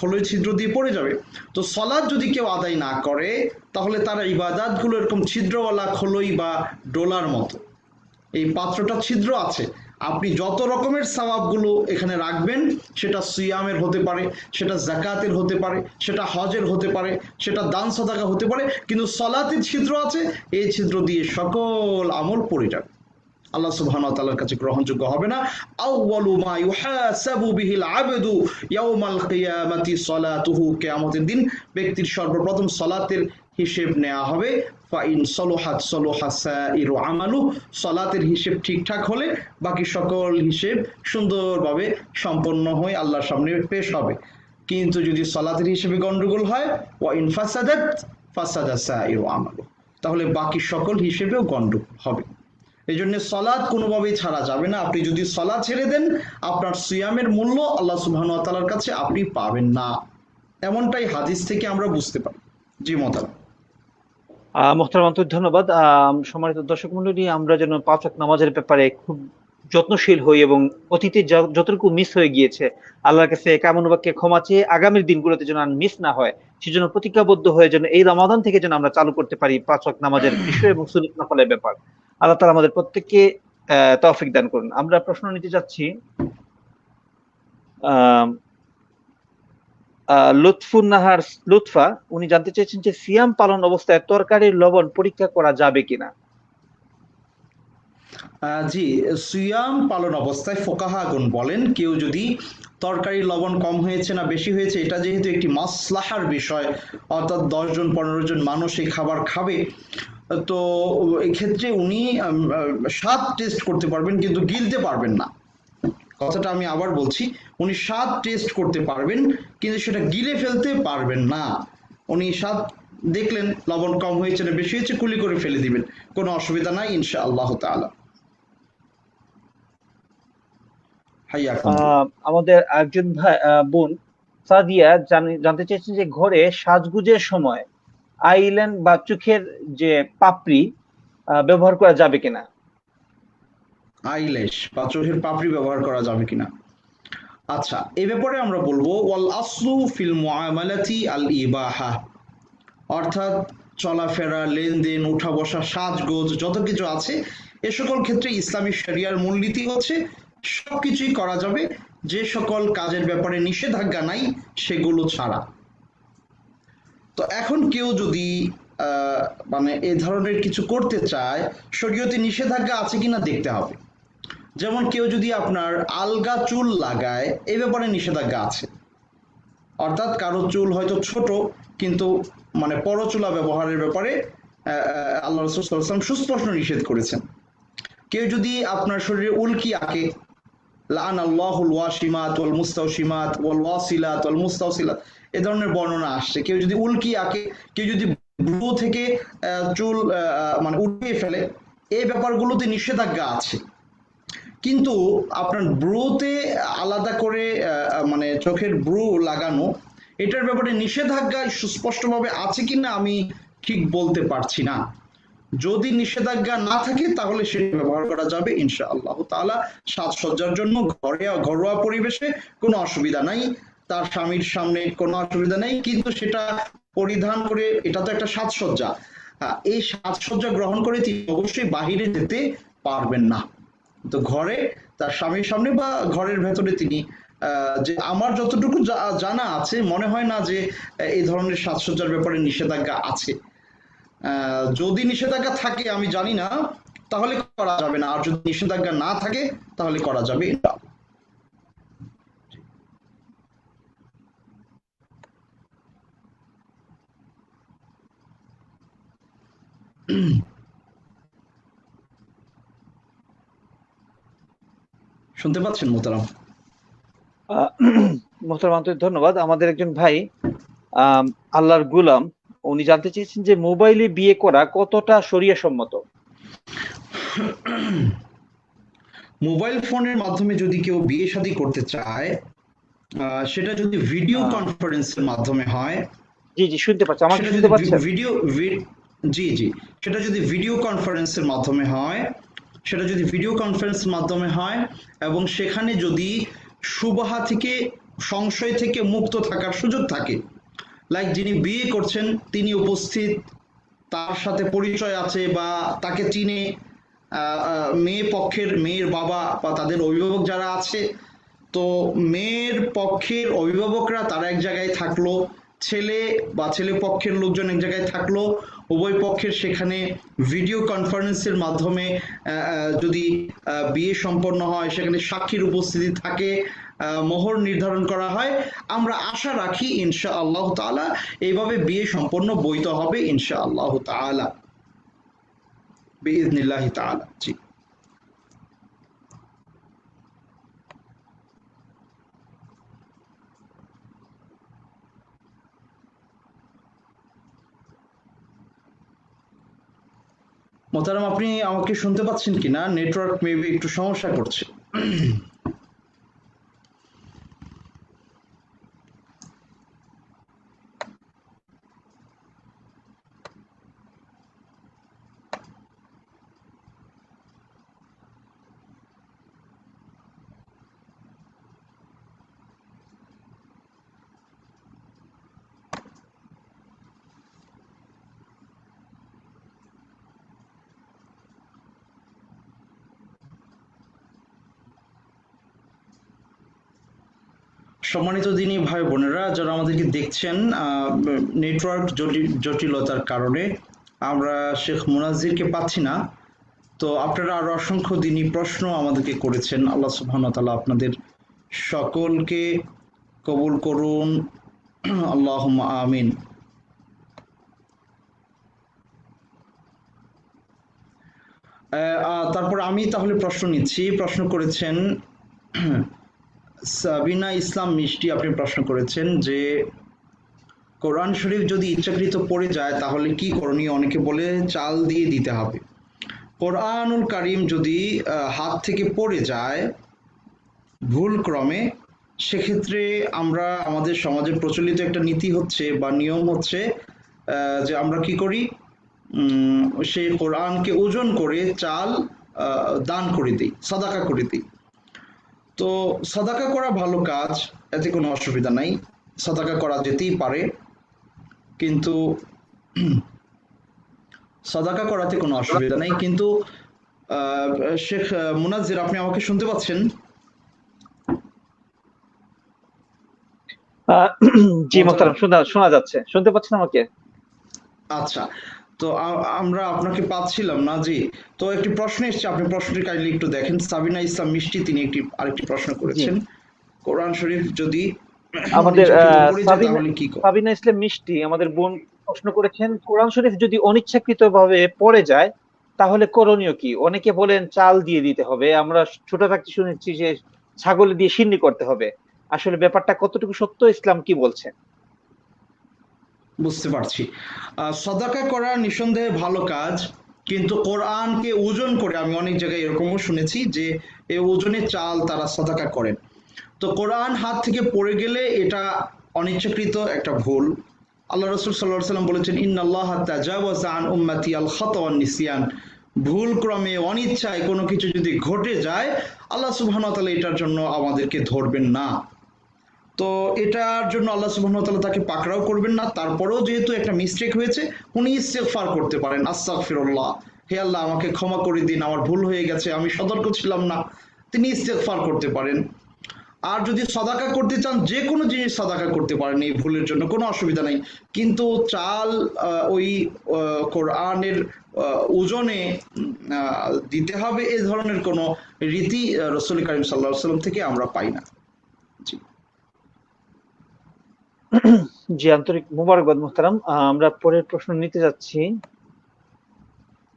Speaker 2: খোলই ছিদ্র দিয়ে পড়ে যাবে। তো সলাদ যদি কেউ আদায় না করে, তাহলে তার ইবাদাতগুলো এরকম ছিদ্রওয়ালা খোলই বা ডোলার মতো। এই পাত্রটা ছিদ্র আছে, আপনি যত রকমের সওয়াবগুলো এখানে রাখবেন, সেটা সিয়ামের হতে পারে, সেটা জাকাতের হতে পারে, সেটা হজের হতে পারে, সেটা দান সাদাকা হতে পারে, কিন্তু সলাতের ছিদ্র আছে, এই ছিদ্র দিয়ে সকল আমল পড়ে যাবে, আল্লাহ সুবহানাহু ওয়া তাআলার কাছে গ্রহণযোগ্য হবে না। আউয়ালু মা ইউহাসাবু বিহিল আবদু ইয়াউমাল কিয়ামাতি সালাতুহু, কিয়ামতের দিন ব্যক্তির সর্বপ্রথম সালাতের হিসেব নেওয়া হবে। ফাইন সলুহাত সলুহা সাইরু আমালু, সালাতের হিসেব ঠিকঠাক হলে বাকি সকল হিসেব সুন্দরভাবে সম্পন্ন হয়ে আল্লাহর সামনে পেশ হবে। কিন্তু যদি সালাতের হিসেবে গন্ডগোল হয়, ওয়াইন ফাসাদাত ফাসাদা সাইরু আমালু, তাহলে বাকি সকল হিসেবেও গন্ডগোল হবে। এই জন্য সলাদ কোনোভাবেই ছাড়া যাবে না। আপনি যদি সলাদ ছেড়ে দেন, আপনার সিয়ামের মূল্য আল্লাহ সুবহানাহু ওয়া তাআলার কাছে আপনি পাবেন না, এমনটাই হাদিস থেকে আমরা বুঝতে পারি। জি মোহতারাম।
Speaker 1: মোহতারাম আন্তরিক ধন্যবাদ। সম্মানিত দর্শক মন্ডলী, আমরা যেন পাঁচ ওয়াক্ত নামাজের ব্যাপারে খুব যত্নশীল হই এবং অতীতে যতটুকু মিস হয়ে গিয়েছে আল্লাহর কাছে কামনুবাক্যে ক্ষমা চেয়ে আগামীর দিনগুলোতে যেন আর মিস না হয়, সেজন্য প্রতিজ্ঞাবদ্ধ হয়ে যেন এই রমাদান থেকে যেন আমরা চালু করতে পারি পাঁচ ওয়াক্ত নামাজের বিষয় এবং সুন্নাত নফলের ব্যাপার। আল্লাহ তাআলা আমাদের প্রত্যেককে তৌফিক দান করুন। আমরা প্রশ্ন নিতে যাচ্ছি। আহ লুৎফুন নাহার লুৎফা, উনি জানতে চেয়েছেন যে সিয়াম পালন অবস্থায় তরকারির লবণ পরীক্ষা করা যাবে কিনা?
Speaker 2: জি, সিয়াম পালন অবস্থায় ফোকাহাগণ বলেন, কেউ যদি তরকারি লবণ কম হয়েছে না বেশি হয়েছে, এটা যেহেতু একটি মাসলাহার বিষয়, অর্থাৎ 10 জন 15 জন মানুষ এই খাবার খাবে, তো এক্ষেত্রে উনি স্বাদ টেস্ট করতে পারবেন কিন্তু গিলতে পারবেন না। কথাটা আমি আবার বলছি, উনি স্বাদ টেস্ট করতে পারবেন কিন্তু সেটা গিলে ফেলতে পারবেন না। উনি স্বাদ দেখলেন লবণ কম হয়েছে না বেশি হয়েছে, কুলি করে ফেলে দিবেন, কোনো অসুবিধা নাই ইনশাআল্লাহ তাআলা।
Speaker 1: আমাদের একজন ভাই বোন সাদিয়া জানতে চেয়েছেন যে ঘরে সাজগুজের সময় আইল্যান্ড বা চোখের যে পাপড়ি ব্যবহার করা যাবে কিনা?
Speaker 2: আইল্যাশ বা চোখের পাপড়ি ব্যবহার করা যাবে কিনা? আচ্ছা, এই ব্যাপারে আমরা বলবো ওয়াল আসলু ফিল মুআমালাতি আল ইবাহা, অর্থাৎ চলাফেরা, লেনদেন, উঠা বসা, সাজগোজ যত কিছু আছে, এ সকল ক্ষেত্রে ইসলামী শরিয়ার মূলনীতি হচ্ছে সবকিছুই করা যাবে, যে সকল কাজের ব্যাপারে নিষেধাজ্ঞা নাই সেগুলো ছাড়া। তো এখন কেউ যদি মানে এ ধরনের কিছু করতে চায়, শরীয়তে নিষেধাজ্ঞা আছে কিনা দেখতে হবে। যেমন কেউ যদি আপনার আলগা চুল লাগায়, এই ব্যাপারে নিষেধাজ্ঞা আছে, অর্থাৎ কারো চুল হয়তো ছোট কিন্তু মানে পরচুলা ব্যবহারের ব্যাপারে আল্লাহ রাসূল সাল্লাল্লাহু আলাইহি ওয়াসাল্লাম সুস্পষ্ট নিষেধ করেছেন। কেউ যদি আপনার শরীরে উল্কি আঁকে, লাআনাল্লাহুল ওয়াশিমাত ওয়াল মুস্তাওশিমাত ওয়াল ওয়াসিলাত ওয়াল মুস্তাওসিলাত, এ ধরনের বর্ণনা আসছে। কেউ যদি উল্কি আঁকে, কেউ যদি ভ্রু থেকে চুল মানে উঠিয়ে ফেলে, এই ব্যাপারগুলোতে নিষেধাজ্ঞা আছে। কিন্তু আপনার ব্রুতে আলাদা করে মানে চোখের ব্রু লাগানো, এটার ব্যাপারে নিষেধাজ্ঞা সুস্পষ্টভাবে আছে কিনা আমি ঠিক বলতে পারছি না। যদি নিষেধাজ্ঞা না থাকে তাহলে সেটা ব্যবহার করা যাবে ইনশাআল্লাহ তাআলা। সাজসজ্জার জন্য ঘরোয়া পরিবেশে কোনো অসুবিধা নাই, তার স্বামীর সামনে কোনো অসুবিধা নেই, কিন্তু সেটা পরিধান করে, এটা তো একটা সাজসজ্জা, এই সাজসজ্জা গ্রহণ করে তিনি অবশ্যই বাহিরে যেতে পারবেন না। তো ঘরে তার স্বামীর সামনে বা ঘরের ভেতরে তিনি যে আমার যতটুকু জানা আছে মনে হয় না যে এই ধরনের সাজসজ্জার ব্যাপারে নিষেধাজ্ঞা আছে। যদি নিষেধাজ্ঞা থাকে আমি জানি না, তাহলে করা যাবে না, আর যদি নিষেধাজ্ঞা না থাকে তাহলে করা যাবে। শুনতে পাচ্ছেন মোহতারাম?
Speaker 1: মোহতারাম আন্তরিক ধন্যবাদ। আমাদের একজন ভাই আল্লাহর গুলাম, উনি জানতে চেয়েছেন যে মোবাইলে বিয়ে করা কতটা শরিয়া সম্মত।
Speaker 2: মোবাইল ফোনের মাধ্যমে যদি কেউ বিয়ে শাদী করতে চায়, সেটা যদি ভিডিও কনফারেন্সের মাধ্যমে হয়,
Speaker 1: জি জি শুনতে পাচ্ছি, আমাকে শুনতে পাচ্ছেন?
Speaker 2: জি জি, সেটা যদি ভিডিও কনফারেন্সের মাধ্যমে হয়, এবং সেখানে যদি সুবাহা থেকে, সংশয় থেকে মুক্ত থাকার সুযোগ থাকে, লাইক যিনি বিয়ে করছেন তিনি উপস্থিত, তার সাথে পরিচয় আছে বা তাকে চিনে, মেয়ের বাবা বা তাদের অভিভাবক যারা আছে, তো মেয়ের পক্ষের অভিভাবকরা তারা এক জায়গায় থাকলো, ছেলে বা ছেলে পক্ষের লোকজন এক জায়গায় থাকলো, উভয় পক্ষের সেখানে ভিডিও কনফারেন্সের মাধ্যমে যদি বিয়ে সম্পন্ন হয়, সেখানে সাক্ষীর উপস্থিতি থাকে, মোহর নির্ধারণ করা হয়, আমরা আশা রাখি ইনশাআল্লাহ তাআলা এইভাবে বিয়ে সম্পন্ন বৈধ হবে ইনশাআল্লাহ তাআলা, বিইذنিল্লাহি তাআলা। জি। মোহতারাম আপনি আমাকে শুনতে পাচ্ছেন কিনা? নেটওয়ার্ক মেবি একটু সমস্যা করছে। সম্মানিত দিনী ভাই বোনেরা যারা আমাদেরকে দেখছেন, নেটওয়ার্ক জটিলতার কারণে আমরা শেখ মুনাজ্জিরকে পাচ্ছি না। তো আপনারা আরো অসংখ্য দিনী প্রশ্ন আমাদেরকে করেছেন, আল্লাহ সুবহানাহু ওয়া তাআলা আপনাদের সকলকে কবুল করুন, আল্লাহুম্মা আমিন। তারপর আমি তাহলে প্রশ্ন নিচ্ছি। প্রশ্ন করেছেন সাবিনা ইসলাম মিষ্টি, আপনি প্রশ্ন করেছেন যে কোরআন শরীফ যদি ইচ্ছাকৃত পড়ে যায় তাহলে কি করণীয়? অনেকে বলে চাল দিয়ে দিতে হবে। কোরআনুল কারীম যদি হাত থেকে পড়ে যায় ভুল ক্রমে, সেক্ষেত্রে আমরা, আমাদের সমাজে প্রচলিত একটা নীতি হচ্ছে বা নিয়ম হচ্ছে যে আমরা কি করি, সেই কোরআনকে ওজন করে চাল দান করে দিই, সাদাকা করে দিই। তো সাদাকা করা ভালো কাজ, এতে কোনো অসুবিধা নাই, সাদাকা করা যেতেই পারে, কিন্তু সাদাকা করাতে কোনো অসুবিধা নাই। কিন্তু শেখ মুনাজ্জির আপনি আমাকে শুনতে পাচ্ছেন?
Speaker 1: জি মোহতারাম, শোনা যাচ্ছে, শুনতে পাচ্ছেন আমাকে?
Speaker 2: আচ্ছা, তো আমরা আপনাকে পাচ্ছিলাম না। জি, তো একটি প্রশ্ন এসেছে, আপনি প্রশ্নটি কাইন্ডলি একটু দেখেন। সাবিনা ইসলাম মিষ্টি তিনি আরেকটি প্রশ্ন করেছেন, কোরআন শরীফ যদি
Speaker 1: আমাদের
Speaker 2: তাহলে
Speaker 1: সাবিনা ইসলাম মিষ্টি আমাদের বোন প্রশ্ন করেছেন, কোরআন শরীফ যদি অনিচ্ছাকৃতভাবে পড়ে যায় তাহলে করণীয় কি? অনেকে বলেন চাল দিয়ে দিতে হবে, আমরা ছোট থাকতে শুনেছি যে ছাগল দিয়ে সিন্নি করতে হবে। আসলে ব্যাপারটা কতটুকু সত্য, ইসলাম কি বলছে?
Speaker 2: বুঝতে পারছি। সাদাকা করা নিঃসন্দেহে ভালো কাজ, কিন্তু কোরআনকে ওজন করে আমি অনেক জায়গায় এরকমও শুনেছি যে এই ওজনে চাল তারা সাদাকা করেন। তো কোরআন হাত থেকে পড়ে গেলে এটা অনিচ্ছাকৃত একটা ভুল। আল্লাহ রাসূল সাল্লাল্লাহু আলাইহি ওয়াসাল্লাম বলেছেন, ইন্নাল্লাহা তাজাওয়াজা আন উম্মতি আল খাতা ওয়ান নিসিয়ান। ভুল ক্রমে অনিচ্ছায় কোনো কিছু যদি ঘটে যায়, আল্লাহ সুবহানাহু ওয়া তাআলা এটার জন্য আমাদেরকে ধরবেন না। তো এটার জন্য আল্লাহ সুবহানাহু ওয়া তাআলা তাকে পাকড়াও করবেন না। তারপরেও যেহেতু একটা মিস্টেক হয়েছে, উনি ইস্তেগফার করতে পারেন, আস্তাগফিরুল্লাহ, হে আল্লাহ আমাকে ক্ষমা করে দিন, আমার ভুল হয়ে গেছে, আমি সতর্ক ছিলাম না। তিনি ইস্তেগফার করতে পারেন। আর যদি সাদাকা করতে চান, যে কোনো জিনিস সাদাকা করতে পারেন এই ভুলের জন্য, কোনো অসুবিধা নেই। কিন্তু চাল ওই কোরআনের ওজনে দিতে হবে, এই ধরনের কোনো রীতি রাসূল কারীম সাল্লাল্লাহু আলাইহি ওয়াসাল্লাম থেকে আমরা পাই না। জি।
Speaker 1: জি, আন্তরিক মোবারকবাদ মুহতারাম। আমরা পরের প্রশ্ন নিতে যাচ্ছি।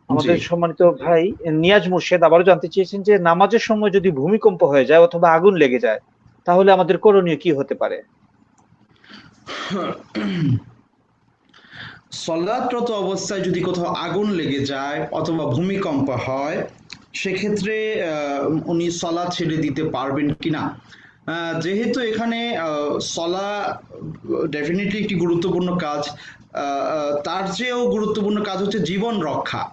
Speaker 1: আমাদের সম্মানিত ভাই নিয়াজ মুর্শেদ আবারও জানতে চেয়েছেন যে নামাজের সময় যদি ভূমিকম্প হয়ে যায় অথবা আগুন লেগে যায়, তাহলে আমাদের করণীয় কি হতে পারে?
Speaker 2: সলাতরত অবস্থায় যদি কোথাও আগুন লেগে যায় অথবা ভূমিকম্প হয়, সেক্ষেত্রে উনি সলাত ছেড়ে দিতে পারবেন কিনা। যেহেতু এখানে সলা ডেফিনেটলি একটি গুরুত্বপূর্ণ কাজ, তার চেয়েও গুরুত্বপূর্ণ কাজ হচ্ছে জীবন রক্ষা।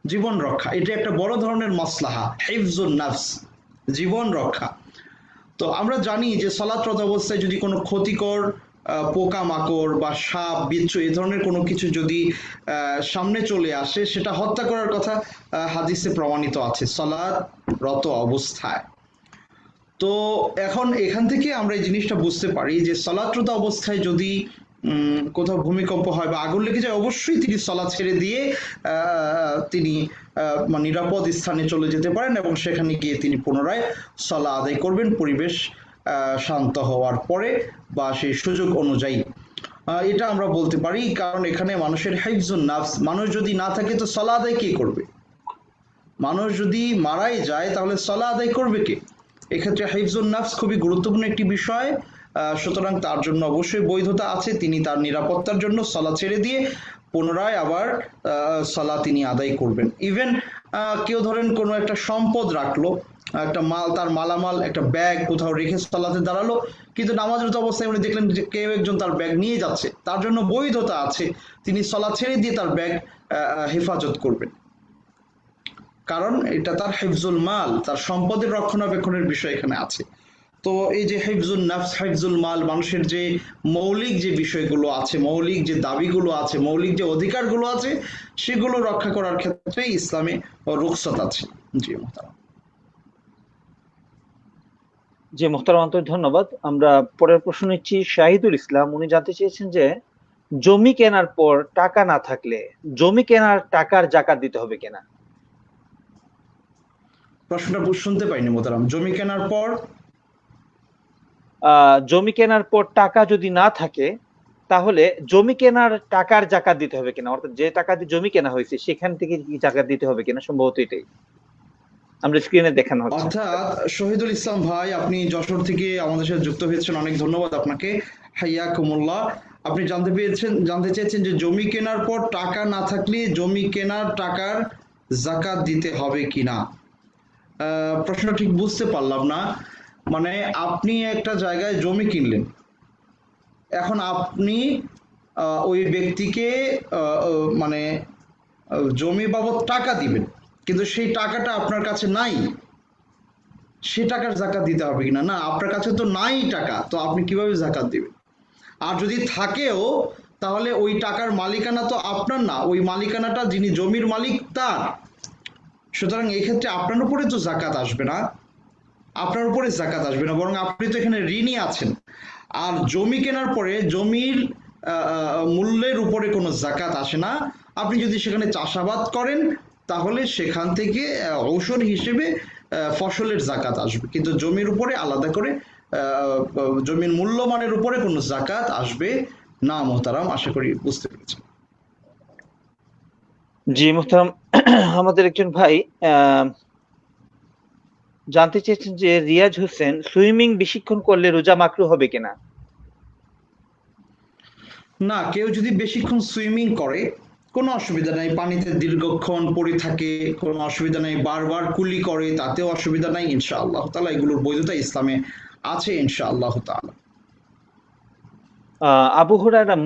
Speaker 2: জীবন রক্ষা এটা একটা বড় ধরনের মাসলাহা, হিফজুন নাফস, জীবন রক্ষা। তো আমরা জানি যে সলাতরত অবস্থায় যদি কোনো ক্ষতিকর পোকামাকড় বা সাপ বিচ্ছু এই ধরনের কোনো কিছু যদি সামনে চলে আসে, সেটা হত্যা করার কথা হাদিসে প্রমাণিত আছে সলাতরত অবস্থায়। তো এখন এখান থেকে আমরা এই জিনিসটা বুঝতে পারি যে সলাতরত অবস্থায় যদি কোথাও ভূমিকম্প হয় বা আগুন লেগে যায়, অবশ্যই তিনি সলাত ছেড়ে দিয়ে তিনি নিরাপদ স্থানে চলে যেতে পারেন এবং সেখানে গিয়ে তিনি পুনরায় সলা আদায় করবেন পরিবেশ শান্ত হওয়ার পরে বা সেই সুযোগ অনুযায়ী। এটা আমরা বলতে পারি, কারণ এখানে মানুষের হিফজুন নাফস, মানুষ যদি না থাকে তো সলা আদায় কে করবে? মানুষ যদি মারাই যায় তাহলে সলা আদায় করবে কে? এক্ষেত্রে হিফজুন নাফস খুবই গুরুত্বপূর্ণ একটি বিষয়। সুতরাং তার জন্য অবশ্যই বৈধতা আছে, তিনি তার নিরাপত্তার জন্য সলা ছেড়ে দিয়ে পুনরায় আবার সলা তিনি আদায় করবেন। ইভেন কেউ ধরেন কোনো একটা সম্পদ রাখলো, একটা মাল, তার মালামাল একটা ব্যাগ কোথাও রেখে সলাতে দাঁড়ালো, কিন্তু নামাজরত অবস্থায় উনি দেখলেন যে কেউ একজন তার ব্যাগ নিয়ে যাচ্ছে, তার জন্য বৈধতা আছে, তিনি সলা ছেড়ে দিয়ে তার ব্যাগ হেফাজত করবেন, কারণ এটা তার হিফজুল মাল, তার সম্পদের রক্ষণাবেক্ষণের বিষয় এখানে আছে। তো এই যে হিফজুল নাফস, হিফজুল মাল, মানুষের যে মৌলিক যে বিষয়গুলো আছে, মৌলিক যে দাবিগুলো আছে, মৌলিক যে অধিকারগুলো আছে, সেগুলো রক্ষা করার ক্ষেত্রে ইসলামে রুখসত আছে। জি মুহতারাম।
Speaker 1: জি মুহতারাম, আন্তরিক ধন্যবাদ। আমরা পরের প্রশ্ন নিচ্ছি শাহিদুল ইসলাম। উনি জানতে চেয়েছেন যে জমি কেনার পর টাকা না থাকলে জমি কেনার টাকার জাকাত দিতে হবে কিনা?
Speaker 2: প্রশ্নটা শুনতে পাইনি মোহতারাম। জমি কেনার পর
Speaker 1: জমি কেনার পর টাকা যদি না থাকে, তাহলে জমি কেনার টাকার জাকাত দিতে হবে কিনা, অর্থাৎ যে টাকা দিয়ে জমি কেনা হয়েছে সেখান থেকে কি জাকাত দিতে হবে কিনা, সম্ভবত এটাই আমরা স্ক্রিনে দেখানো হচ্ছে।
Speaker 2: অর্থাৎ শহীদুল ইসলাম ভাই, আপনি যশোর থেকে আমাদের সাথে যুক্ত হয়েছেন, অনেক ধন্যবাদ আপনাকে, হাইয়াকুমুল্লাহ। আপনি জানতে চেয়েছেন যে জমি কেনার পর টাকা না থাকলে জমি কেনার টাকার জাকাত দিতে হবে কিনা। প্রশ্ন ঠিক বুঝতে পারলাম না। মানে আপনি একটা জায়গায় জমি কিনলেন, এখন আপনি ওই ব্যক্তিকে মানে জমি বাবদ টাকা দিবেন, কিন্তু সেই টাকাটা আপনার কাছে নাই, সে টাকার জাকাত দিতে হবে কিনা? না, আপনার কাছে তো নাই টাকা, তো আপনি কিভাবে জাকাত দিবেন? আর যদি থাকেও, তাহলে ওই টাকার মালিকানা তো আপনার না, ওই মালিকানাটা যিনি জমির মালিক তার। সুতরাং এক্ষেত্রে আপনার উপরে তো জাকাত আসবে না, আপনার উপরে জাকাত আসবে না, বরং আপনি তো এখানে ঋণী আছেন। আর জমি কেনার পরে জমির মূল্যের উপরে কোনো জাকাত আসে না। আপনি যদি সেখানে চাষাবাদ করেন, তাহলে সেখান থেকে ঔষধ হিসেবে ফসলের জাকাত আসবে, কিন্তু জমির উপরে আলাদা করে জমির মূল্যমানের উপরে কোনো জাকাত আসবে না। মোহতারাম, আশা করি বুঝতে পেরেছেন।
Speaker 1: জি মুহতারাম, আমাদের একজন ভাই জানতে চেয়েছেন যে রিয়াজ হোসেন, সুইমিং বেশিক্ষণ করলে রোজা মাকরু হবে কিনা?
Speaker 2: না, কেউ যদি বেশিক্ষণ সুইমিং করে কোনো অসুবিধা নাই, পানিতে দীর্ঘক্ষণ পড়ে থাকে কোনো অসুবিধা নেই, বারবার কুলি করে তাতেও অসুবিধা নাই, ইনশাআল্লাহ তাআলা এগুলোর বৈধতা ইসলামে আছে, ইনশাআল্লাহ তাআলা।
Speaker 1: আবু হুরায়রা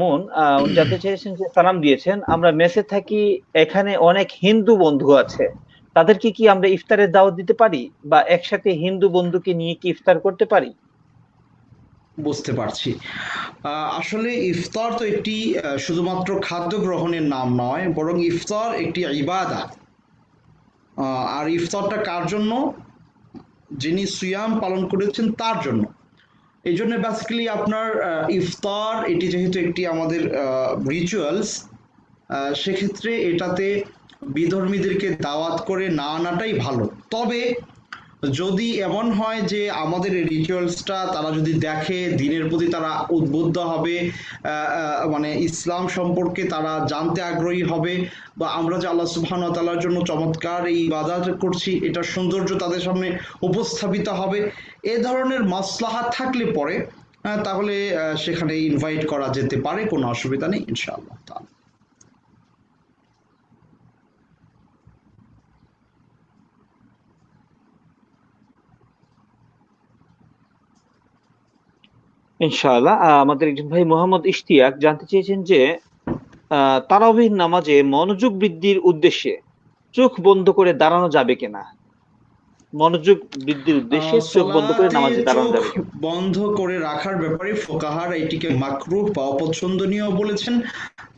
Speaker 1: উনি জানতে চেয়েছেন যে সালাম দিয়েছেন, আমরা মেসে থাকি, এখানে অনেক হিন্দু বন্ধু আছে, তাদেরকে কি আমরা ইফতারের দাওয়াত দিতে পারি বা একসাথে হিন্দু বন্ধুকে নিয়ে কি ইফতার করতে পারি?
Speaker 2: বুঝতে পারছি। আসলে ইফতার তো একটি শুধুমাত্র খাদ্য গ্রহণের নাম নয়, বরং ইফতার একটি ইবাদত। আর ইফতারটা কার জন্য? যিনি সিয়াম পালন করেছেন তার জন্য। এই জন্য বেসিক্যালি আপনার ইফতার এটি যেহেতু একটি আমাদের রিচুয়ালস, সেক্ষেত্রে এটাতে বিধর্মীদেরকে দাওয়াত করে না আনাটাই ভালো। তবে যদি এমন হয় যে আমাদের এই রিচুয়ালসটা তারা যদি দেখে, দিনের প্রতি তারা উদ্বুদ্ধ হবে, মানে ইসলাম সম্পর্কে তারা জানতে আগ্রহী হবে, বা আমরা যে আল্লাহ সুবহানাহু ওয়া তাআলার জন্য চমৎকার এই ইবাদত করছি এটার সৌন্দর্য তাদের সামনে উপস্থাপিত হবে, এ ধরনের মাসলাহাত থাকলে পরে তাহলে সেখানে ইনভাইট করা যেতে পারে, কোনো অসুবিধা নেই ইনশাআল্লাহ তাআলা।
Speaker 1: ইনশাআল্লাহ। আমাদের একজন ভাই মোহাম্মদ ইশতিয়াক জানতে চেয়েছেন যে তারাবির নামাজে মনোযোগ বৃদ্ধির উদ্দেশ্যে চোখ বন্ধ করে দাঁড়ানো যাবে কিনা? মনোযোগ বৃদ্ধির উদ্দেশ্যে চোখ বন্ধ করে
Speaker 2: সলাতে
Speaker 1: নামাজে দাঁড়ানো
Speaker 2: চোখ
Speaker 1: যাবে কিনা?
Speaker 2: বন্ধ করে রাখার ব্যাপারে ফোকাহারা এটিকে মাকরুহ বা অপছন্দনীয় বলেছেন।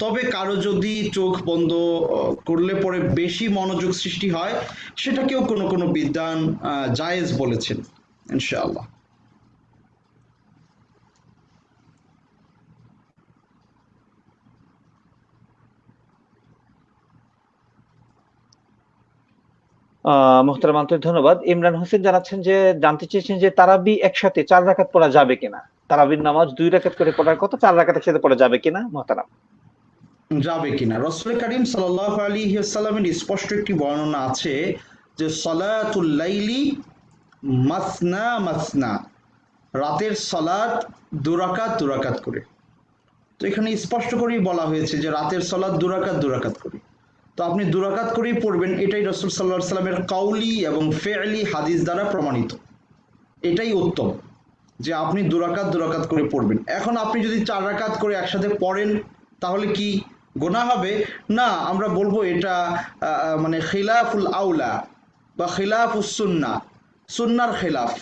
Speaker 2: তবে কারো যদি চোখ বন্ধ করলে পরে বেশি মনোযোগ সৃষ্টি হয়, সেটাকেও কোনো কোনো বিদ্বান জায়েজ বলেছেন ইনশাআল্লাহ।
Speaker 1: মোহতারাম আন্তরিক ধন্যবাদ। ইমরান হোসেন জানতে চেয়েছেন যে তারাবি একসাথে ৪ রাকাত পড়া যাবে কিনা? তারাবির নামাজ ২ রাকাত করে পড়ার কথা, ৪ রাকাত একসাথে পড়া যাবে কিনা মোহতারাম?
Speaker 2: যাবে কিনা, রাসূল করিম সাল্লাল্লাহু আলাইহি ওয়াসাল্লামের স্পষ্ট একটি বর্ণনা আছে যে সলাতুল লাইলি মাসনা মাসনা, রাতের সালাত দুরাকাত দুরাকাত করে। তো এখানে স্পষ্ট করেই বলা হয়েছে যে রাতের সালাত দুরাকাত দুরাকাত করে। তো আপনি দুরাকাত করেই পড়বেন, এটাই রাসূল সাল্লাল্লাহু আলাইহি সাল্লামের কাউলি এবং ফে'লি হাদিস দ্বারা প্রমাণিত। এটাই উত্তম যে আপনি দুরাকাত দুরাকাত করে পড়বেন। এখন আপনি যদি 4 রাকাত করে একসাথে পড়েন তাহলে কি গোনা হবে? না, আমরা বলবো এটা মানে খিলাফুল আউলা বা খিলাফুস সুন্নাহ, সুন্নার খিলাফ,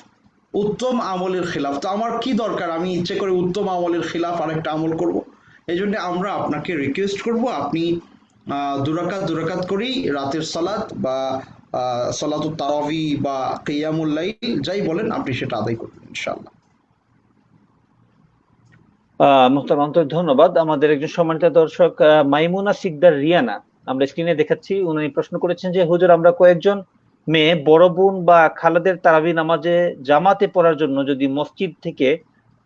Speaker 2: উত্তম আমলের খিলাফ। তো আমার কি দরকার আমি ইচ্ছে করে উত্তম আমলের খিলাফ আরেকটা আমল করব? এই জন্য আমরা আপনাকে রিকোয়েস্ট করব আপনি দুরাকাত দুরাকাত করেই রাতের সালাত বা সালাতুত তারাবি বা কিয়ামুল লাইল যাই বলেন আপনি সেটা আদায় করবেন ইনশাআল্লাহ।
Speaker 1: মোহতারাম আন্তরিক ধন্যবাদ। আমাদের একজন সম্মানিত দর্শক মাইমুনা সিকদার রিয়ানা, আমরা স্ক্রিনে দেখাচ্ছি, উনি প্রশ্ন করেছেন যে হুজুর, আমরা কয়েকজন মেয়ে বড় বোন বা খালাদের তারাবি নামাজে জামাতে পড়ার জন্য যদি মসজিদ থেকে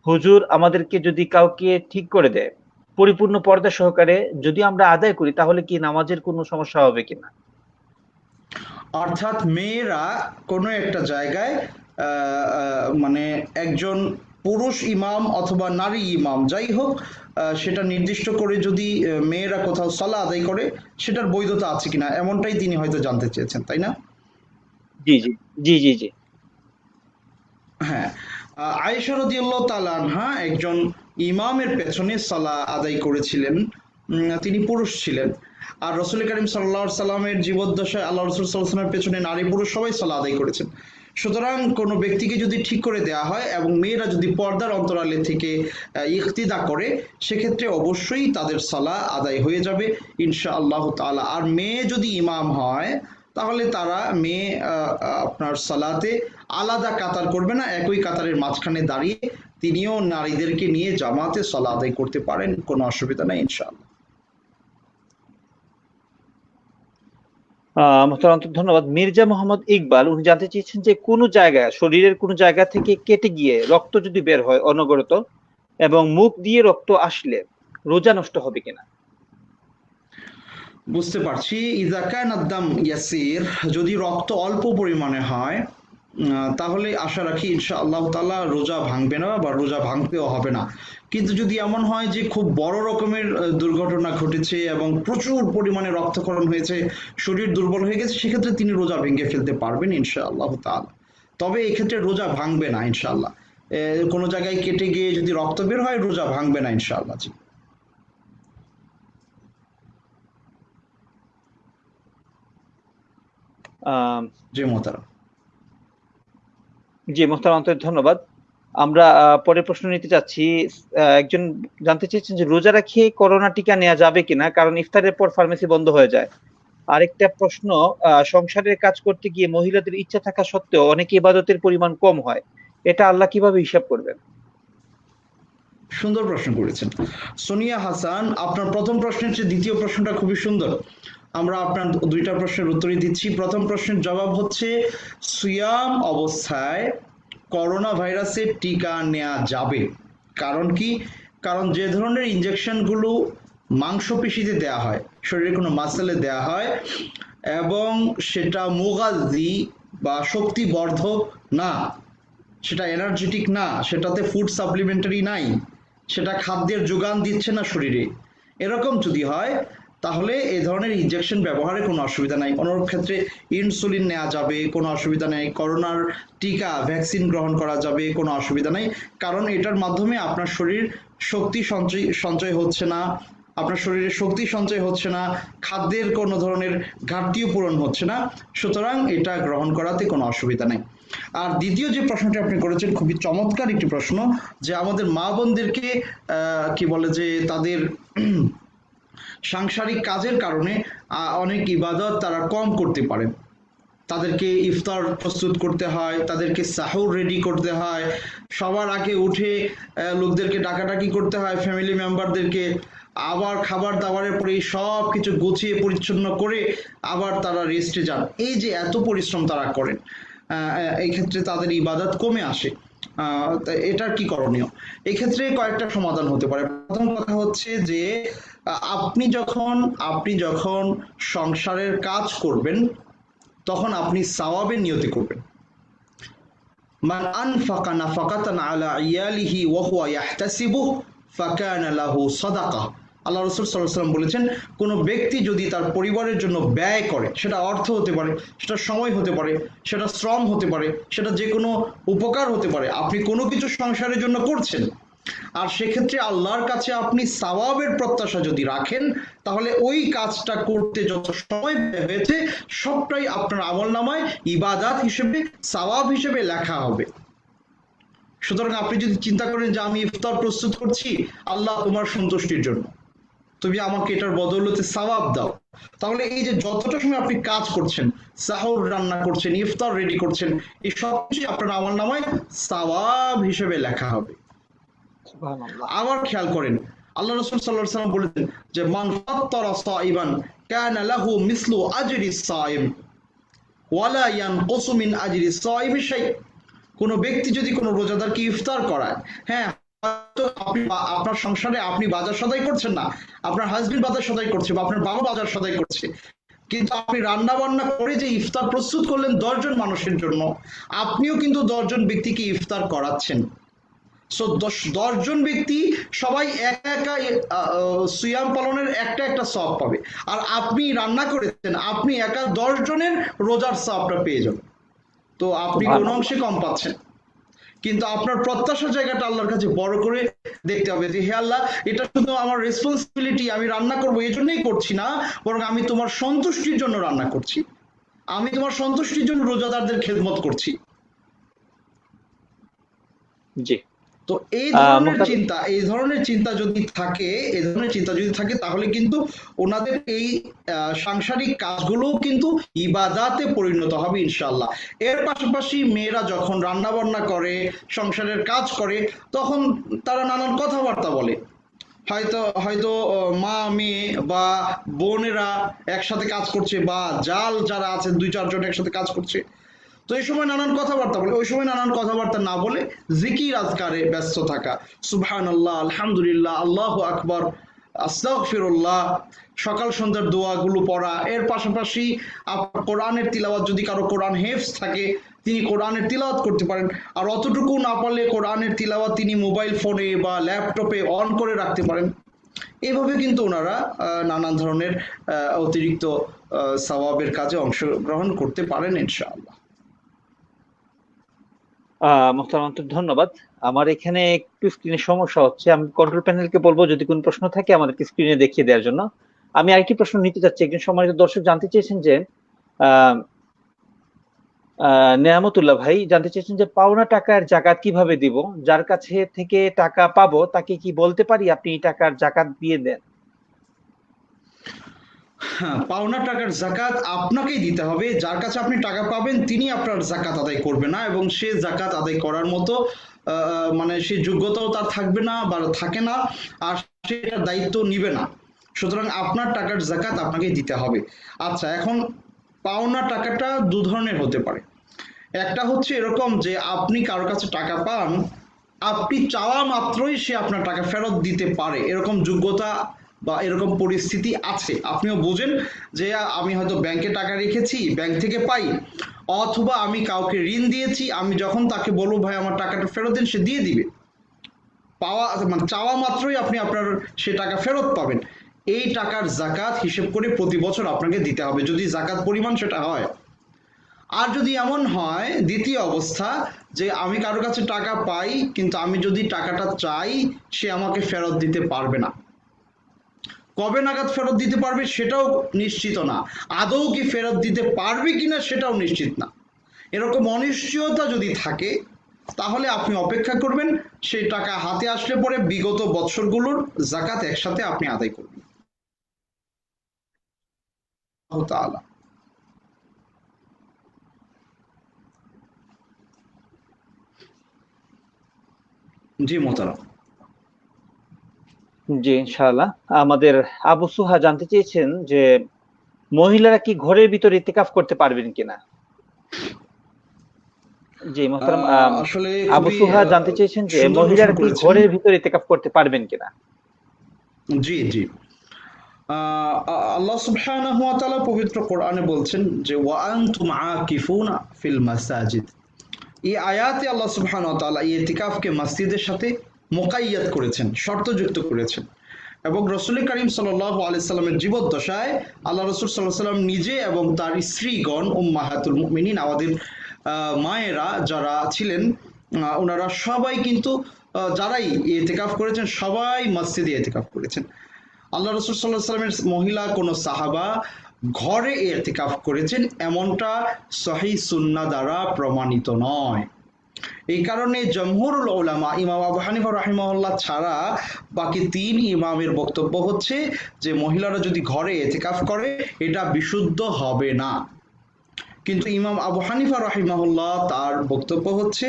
Speaker 1: হুজুর আমাদেরকে যদি কাউকে ঠিক করে দেয়, পরিপূর্ণ পর্দা সহকারে যদি আমরা আদায় করি, তাহলে কি নামাজের কোনো সমস্যা হবে কিনা?
Speaker 2: অর্থাৎ মেয়েরা কোনো একটা জায়গায় মানে একজন পুরুষ ইমাম অথবা নারী ইমাম যাই হোক, সেটা নির্দিষ্ট করে যদি মেয়েরা কোথাও সালাহ আদায় করে, সেটার বৈধতা আছে কিনা এমনটাই তিনি হয়তো জানতে চেয়েছেন, তাই না?
Speaker 1: জি জি জি জি জি।
Speaker 2: হ্যাঁ, আয়েশা রাদিয়াল্লাহু তাআলা আনহা একজন ইমামের পেছনে সালাহ আদায় করেছিলেন। তিনি পুরুষ ছিলেন। আর রাসূল করিম সাল্লাল্লাহু আলাইহি সাল্লামের জীবদ্দশায় আল্লাহ রাসূল সাল্লাল্লাহু আলাইহি সাল্লামের পেছনে নারী পুরুষ সবাই সালাহ আদায় করেছেন। সুতরাং কোনো ব্যক্তিকে যদি ঠিক করে দেওয়া হয় এবং মেয়েরা যদি পর্দার অন্তরালে থেকে ইক্তিদা করে, সেক্ষেত্রে অবশ্যই তাদের সালাহ আদায় হয়ে যাবে ইনশাআল্লাহ তাআলা। আর মেয়ে যদি ইমাম হয় তাহলে তারা মেয়ে আপনার সালাতে আলাদা কাতার করবে না, একই কাতারের মাঝখানে দাঁড়িয়ে তিনিও নারীদেরকে নিয়ে জামাতে সালাহ আদায় করতে পারেন, কোনো অসুবিধা নেই ইনশাআল্লাহ।
Speaker 1: মোহতারাম আন্তরিক ধন্যবাদ। মির্জা মোহাম্মদ ইকবাল, উনি জানতে চেয়েছেন যে কোনো জায়গায়, শরীরের কোনো জায়গা থেকে কেটে গিয়ে রক্ত যদি বের হয় অনবরত এবং মুখ দিয়ে রক্ত আসলে রোজা নষ্ট হবে কিনা?
Speaker 2: বুঝতে পারছি। ইযা কানা দাম ইয়াসির, যদি রক্ত অল্প পরিমাণে হয় তাহলে আশা রাখি ইনশাআল্লাহ তাআলা রোজা ভাঙবে না বা রোজা ভাঙতেও হবে না। কিন্তু যদি এমন হয় যে খুব বড় রকমের দুর্ঘটনা ঘটেছে এবং প্রচুর পরিমাণে রক্তক্ষরণ হয়েছে, শরীর দুর্বল হয়ে গেছে, সেক্ষেত্রে তিনি রোজা ভেঙে ফেলতে পারবেন ইনশাআল্লাহ তাআলা। তবে এক্ষেত্রে রোজা ভাঙবে না ইনশাআল্লাহ। কোনো জায়গায় কেটে গিয়ে যদি রক্ত বের হয় রোজা ভাঙবে না ইনশাআল্লাহ। জি
Speaker 1: আহ
Speaker 2: জি মোহতারাম।
Speaker 1: জি মোহতারাম, অন্তর ধন্যবাদ। আমরা পরের প্রশ্ন নিতে চাচ্ছি। একজন জানতে চেয়েছেন যে রোজা রাখিয়ে করোনা টিকা নেওয়া যাবে কিনা, কারণ ইফতারের পর ফার্মেসি বন্ধ হয়ে যায়। আরেকটা প্রশ্ন, সংসারের কাজ করতে গিয়ে মহিলাদের ইচ্ছা থাকা সত্ত্বেও অনেক ইবাদতের পরিমাণ কম হয়, এটা আল্লাহ কিভাবে হিসাব করবেন?
Speaker 2: সুন্দর প্রশ্ন করেছেন সোনিয়া হাসান। আপনার প্রথম প্রশ্নের চেয়ে দ্বিতীয় প্রশ্নটা খুবই সুন্দর। আমরা আপনার দুইটা প্রশ্নের উত্তরই দিচ্ছি। প্রথম প্রশ্নের জবাব হচ্ছে সিয়াম অবস্থায় করোনা ভাইরাসের টিকা নেওয়া যাবে। কারণ কি? কারণ যে ধরনের ইনজেকশনগুলো মাংসপেশিতে দেয়া হয়, শরীরের কোনো মাসেলে দেয়া হয়, এবং সেটা মুগাজি বা শক্তিবর্ধক না, সেটা এনার্জেটিক না, সেটাতে ফুড সাপ্লিমেন্টারি নাই, সেটা খাদ্যের যোগান দিচ্ছে না শরীরে, এরকম যদি হয় তাহলে এই ধরনের ইনজেকশন ব্যবহারে কোনো অসুবিধা নাই। অনুরূপ ক্ষেত্রে ইনসুলিন নেওয়া যাবে, কোনো অসুবিধা নেই। করোনার টিকা ভ্যাকসিন গ্রহণ করা যাবে, কোনো অসুবিধা নেই। কারণ এটার মাধ্যমে আপনার শরীর শক্তি সঞ্চয় হচ্ছে না, আপনার শরীরে শক্তি সঞ্চয় হচ্ছে না, খাদ্যের কোনো ধরনের ঘাটতিও পূরণ হচ্ছে না, সুতরাং এটা গ্রহণ করাতে কোনো অসুবিধা নেই। আর দ্বিতীয় যে প্রশ্নটি আপনি করেছেন খুবই চমৎকার একটি প্রশ্ন, যে আমাদের মা বোনদেরকে কি বলে যে তাদের সাংসারিক কাজের কারণে অনেক ইবাদত তারা কম করতে পারেন। তাদেরকে ইফতার প্রস্তুত করতে হয়, তাদেরকে সাহুর রেডি করতে হয়, সবার আগে উঠে লোকদেরকে ডাকাডাকি করতে হয়, ফ্যামিলি মেম্বারদেরকে, আবার খাবার দাবারের পরে সব কিছু গুছিয়ে পরিচ্ছন্ন করে আবার তারা রেস্টে যান। এই যে এত পরিশ্রম তারা করেন, এই ক্ষেত্রে তাদের ইবাদত কমে আসে। এটার কি করণীয়? এই ক্ষেত্রে কয়েকটা সমাধান হতে পারে। প্রথম কথা হচ্ছে যে আপনি যখন সংসারের কাজ করবেন তখন আপনি সাওয়াবের নিয়তি করবেন। মান আনফাকা নাফাকাতান আলা ইয়ালিহি ওয়া হুয়া ইয়াহতাসিবু ফাকানা লাহু সাদাকা। আল্লাহ রাসূল সাল্লাল্লাহু আলাইহি ওয়াসাল্লাম বলেছেন, কোনো ব্যক্তি যদি তার পরিবারের জন্য ব্যয় করে, সেটা অর্থ হতে পারে, সেটা সময় হতে পারে, সেটা শ্রম হতে পারে, সেটা যে কোনো উপকার হতে পারে, আপনি কোনো কিছু সংসারের জন্য করছেন, আর সেক্ষেত্রে আল্লাহর কাছে আপনি সাওয়াবের প্রত্যাশা যদি রাখেন, তাহলে ওই কাজটা করতে যত সময় ব্যয় হয়েছে সবটাই আপনার আমলনামায় ইবাদাত হিসেবে, সাওয়াব হিসেবে লেখা হবে। সুতরাং আপনি যদি চিন্তা করেন যে আমি ইফতার প্রস্তুত করছি আল্লাহ তোমার সন্তুষ্টির জন্য, তুমি আমাকে এটার বদৌলতে সাওয়াব দাও, তাহলে এই যে যতটা সময় আপনি কাজ করছেন, সাহর রান্না করছেন, ইফতার রেডি করছেন, এই সব কিছুই আপনার আমলনামায় সাওয়াব হিসেবে লেখা হবে।
Speaker 1: সুবহানাল্লাহ।
Speaker 2: আবার খেয়াল করেন, আল্লাহ রাসূল সাল্লাল্লাহু আলাইহি ওয়াসাল্লাম বলেছেন যে মান ফাত্তারা সাইবান কানা লাহু মিসলু আজরি সাইম ওয়ালা ইয়ানকুসু মিন আজরি সাইমি শাই। কোন ব্যক্তি যদি কোনো রোজাদারকে ইফতার করায়, হ্যাঁ হয়তো আপনি আপনার সংসারে আপনি বাজার সদাই করছেন না, আপনার হাজবেন্ড বাজার সদাই করছে বা আপনার বাবা বাজার সদাই করছে, কিন্তু আপনি রান্না বান্না করে যে ইফতার প্রস্তুত করলেন 10 জন মানুষের জন্য, আপনিও কিন্তু 10 জন ব্যক্তিকে ইফতার করাচ্ছেন। সো 10 জন ব্যক্তি সবাই একা একা সিয়াম পালনের একটা একটা সওয়াব পাবে, আর আপনি রান্না করেছেন, আপনি একা 10 জনের রোজার সওয়াবটা পেয়ে যাবেন। তো আপনি কোন
Speaker 1: সুবহানাল্লাহ।
Speaker 2: অংশে কম পাচ্ছেন? কিন্তু আপনার প্রত্যাশার জায়গাটা আল্লাহর কাছে বড় করে দেখতে হবে যে হে আল্লাহ, এটা শুধু আমার রেসপন্সিবিলিটি, আমি রান্না করবো এই জন্যই করছি না, বরং আমি তোমার সন্তুষ্টির জন্য রান্না করছি, আমি তোমার সন্তুষ্টির জন্য রোজাদারদের খেদমত করছি।
Speaker 1: জি।
Speaker 2: তো
Speaker 1: মুহতারাম।
Speaker 2: এই ধরনের চিন্তা যদি থাকে তাহলে কিন্তু ওনাদের এই সাংসারিক কাজগুলো কিন্তু ইবাদাতে পরিণত হবে ইনশাআল্লাহ। এর পাশাপাশি মেয়েরা যখন রান্না বান্না করে, সংসারের কাজ করে, তখন তারা নানান কথাবার্তা বলে। হয়তো হয়তো মা মেয়ে বা বোনেরা একসাথে কাজ করছে, বা যারা আছে 2-4 জন একসাথে কাজ করছে, তো এই সময় নানান কথাবার্তা বলে, ওই সময় নানান কথাবার্তা না বলে জিকির আজকারে ব্যস্ত থাকা, সুবহানাল্লাহ, আলহামদুলিল্লাহ, আল্লাহু আকবার, আস্তাগফিরুল্লাহ, সকাল সন্ধ্যার দোয়াগুলো পড়া। এর পাশাপাশি কোরআনের তিলাওয়াত, যদি কারো কোরআন হেফজ থাকে তিনি কোরআনের তিলাওয়াত করতে পারেন, আর অতটুকু না পারলে কোরআনের তিলাওয়াত তিনি মোবাইল ফোনে বা ল্যাপটপে অন করে রাখতে পারেন। এইভাবে কিন্তু ওনারা নানান ধরনের অতিরিক্ত সওয়াবের কাজে অংশগ্রহণ করতে পারেন ইনশাআল্লাহ।
Speaker 1: মোহতারাম আন্তরিক ধন্যবাদ। আমার এখানে একটু স্ক্রিনে সমস্যা হচ্ছে, আমি কন্ট্রোল প্যানেলকে বলবো যদি কোনো প্রশ্ন থাকে আমাদেরকে স্ক্রিনে দেখিয়ে দেওয়ার জন্য। আমি আরেকটি প্রশ্ন নিতে চাচ্ছি। একজন সম্মানিত দর্শক জানতে চেয়েছেন যে আহ নেয়ামতুল্লাহ ভাই জানতে চেয়েছেন যে পাওনা টাকার জাকাত কিভাবে দিব, যার কাছে থেকে টাকা পাবো তাকে কি বলতে পারি আপনি এই টাকার জাকাত দিয়ে দেন?
Speaker 2: হ্যাঁ, পাওনা টাকার জাকাত আপনাকেই দিতে হবে। যার কাছে আপনি টাকা পাবেন তিনি আপনার জাকাত আদায় করবে না, এবং সে জাকাত আদায় করার মতো মানে সে যোগ্যতাও তার থাকবে না বা থাকে না, আর সে এটার দায়িত্ব নিবে না। সুতরাং আপনার টাকার জাকাত আপনাকে দিতে হবে। আচ্ছা, এখন পাওনা টাকাটা দু ধরনের হতে পারে। একটা হচ্ছে এরকম যে আপনি কারোর কাছে টাকা পান, আপনি চাওয়া মাত্রই সে আপনার টাকা ফেরত দিতে পারে, এরকম যোগ্যতা বা এরকম পরিস্থিতি আছে। আপনিও বোঝেন যে আমি হয়তো ব্যাংকে টাকা রেখেছি, ব্যাংক থেকে পাই, অথবা আমি কাউকে ঋণ দিয়েছি, আমি যখন তাকে বলবো ভাই আমার টাকাটা ফেরত দিন, সে দিয়ে দিবে। পাওয়া মানে চাওয়া মাত্রই আপনি আপনার সে টাকা ফেরত পাবেন। এই টাকার জাকাত হিসেব করে প্রতি বছর আপনাকে দিতে হবে, যদি জাকাত পরিমাণ সেটা হয়। আর যদি এমন হয় দ্বিতীয় অবস্থা, যে আমি কারো কাছে টাকা পাই কিন্তু আমি যদি টাকাটা চাই সে আমাকে ফেরত দিতে পারবে না, কবে নাগাদ ফেরত দিতে পারবে সেটাও নিশ্চিত না, আদৌ কি ফেরত দিতে পারবে কিনা সেটাও নিশ্চিত না, এরকম অনিশ্চয়তা যদি থাকে, তাহলে আপনি অপেক্ষা করবেন, সেই টাকা হাতে আসলে পরে বিগত বছরগুলোর জাকাত একসাথে আপনি আদায় করবেন। আল্লাহ তাআলা। জি মোহতারাম।
Speaker 1: জি ইনশাআল্লাহ। আমাদের আবু সুহা জানতে চেয়েছেন যে মহিলারা কি ঘরের ভিতরে ইতিকাফ করতে পারবেন কিনা? জি মোহতারাম,
Speaker 2: আসলে
Speaker 1: আবু
Speaker 2: খুবই
Speaker 1: সুহা জানতে চেয়েছেন যে
Speaker 2: সুন্দর প্রশ্ন
Speaker 1: মহিলারা কি
Speaker 2: করেছেন।
Speaker 1: ঘরের ভিতরে ইতিকাফ করতে পারবেন কিনা?
Speaker 2: জি জি। আল্লাহ সুবহানাহু ওয়া তাআলা পবিত্র কোরআনে বলছেন যে ওয়া আনতুম আকিফুনা ফিল মাসাজিদ। এই আয়াতে আল্লাহ সুবহানাহু ওয়া তাআলা এই ইতিকাফকে মসজিদের সাথে মুকাইয়াদ করেছেন, শর্তযুক্ত করেছেন। এবং রসুল করিম সাল্লাল্লাহু আলাইহি সাল্লামের জীবদ্দশায় আল্লাহ রসুল সাল্লাল্লাহু আলাইহি সাল্লাম নিজে এবং তার স্ত্রীগণ উম্মাহাতুল মুমিনিন, আমাদের মায়েরা যারা ছিলেন, ওনারা সবাই কিন্তু যারাই ইতিকাফ করেছেন সবাই মসজিদে ইতিকাফ করেছেন। আল্লাহ রসুল সাল্লাল্লাহু আলাইহি সাল্লামের মহিলা কোনো সাহাবা ঘরে ইতিকাফ করেছেন এমনটা সহিহ সুন্নাহ দ্বারা প্রমাণিত নয়। এই কারণে জমহুরুল উলামা ইমাম আবু হানিফা রাহিমাহুল্লাহ ছাড়া বাকি তিন ইমামের বক্তব্য হচ্ছে যে মহিলারা যদি ঘরে ইতিকাফ করে এটা বিশুদ্ধ হবে না। কিন্তু ইমাম আবু হানিফা রাহিমাহুল্লাহ তার বক্তব্য হচ্ছে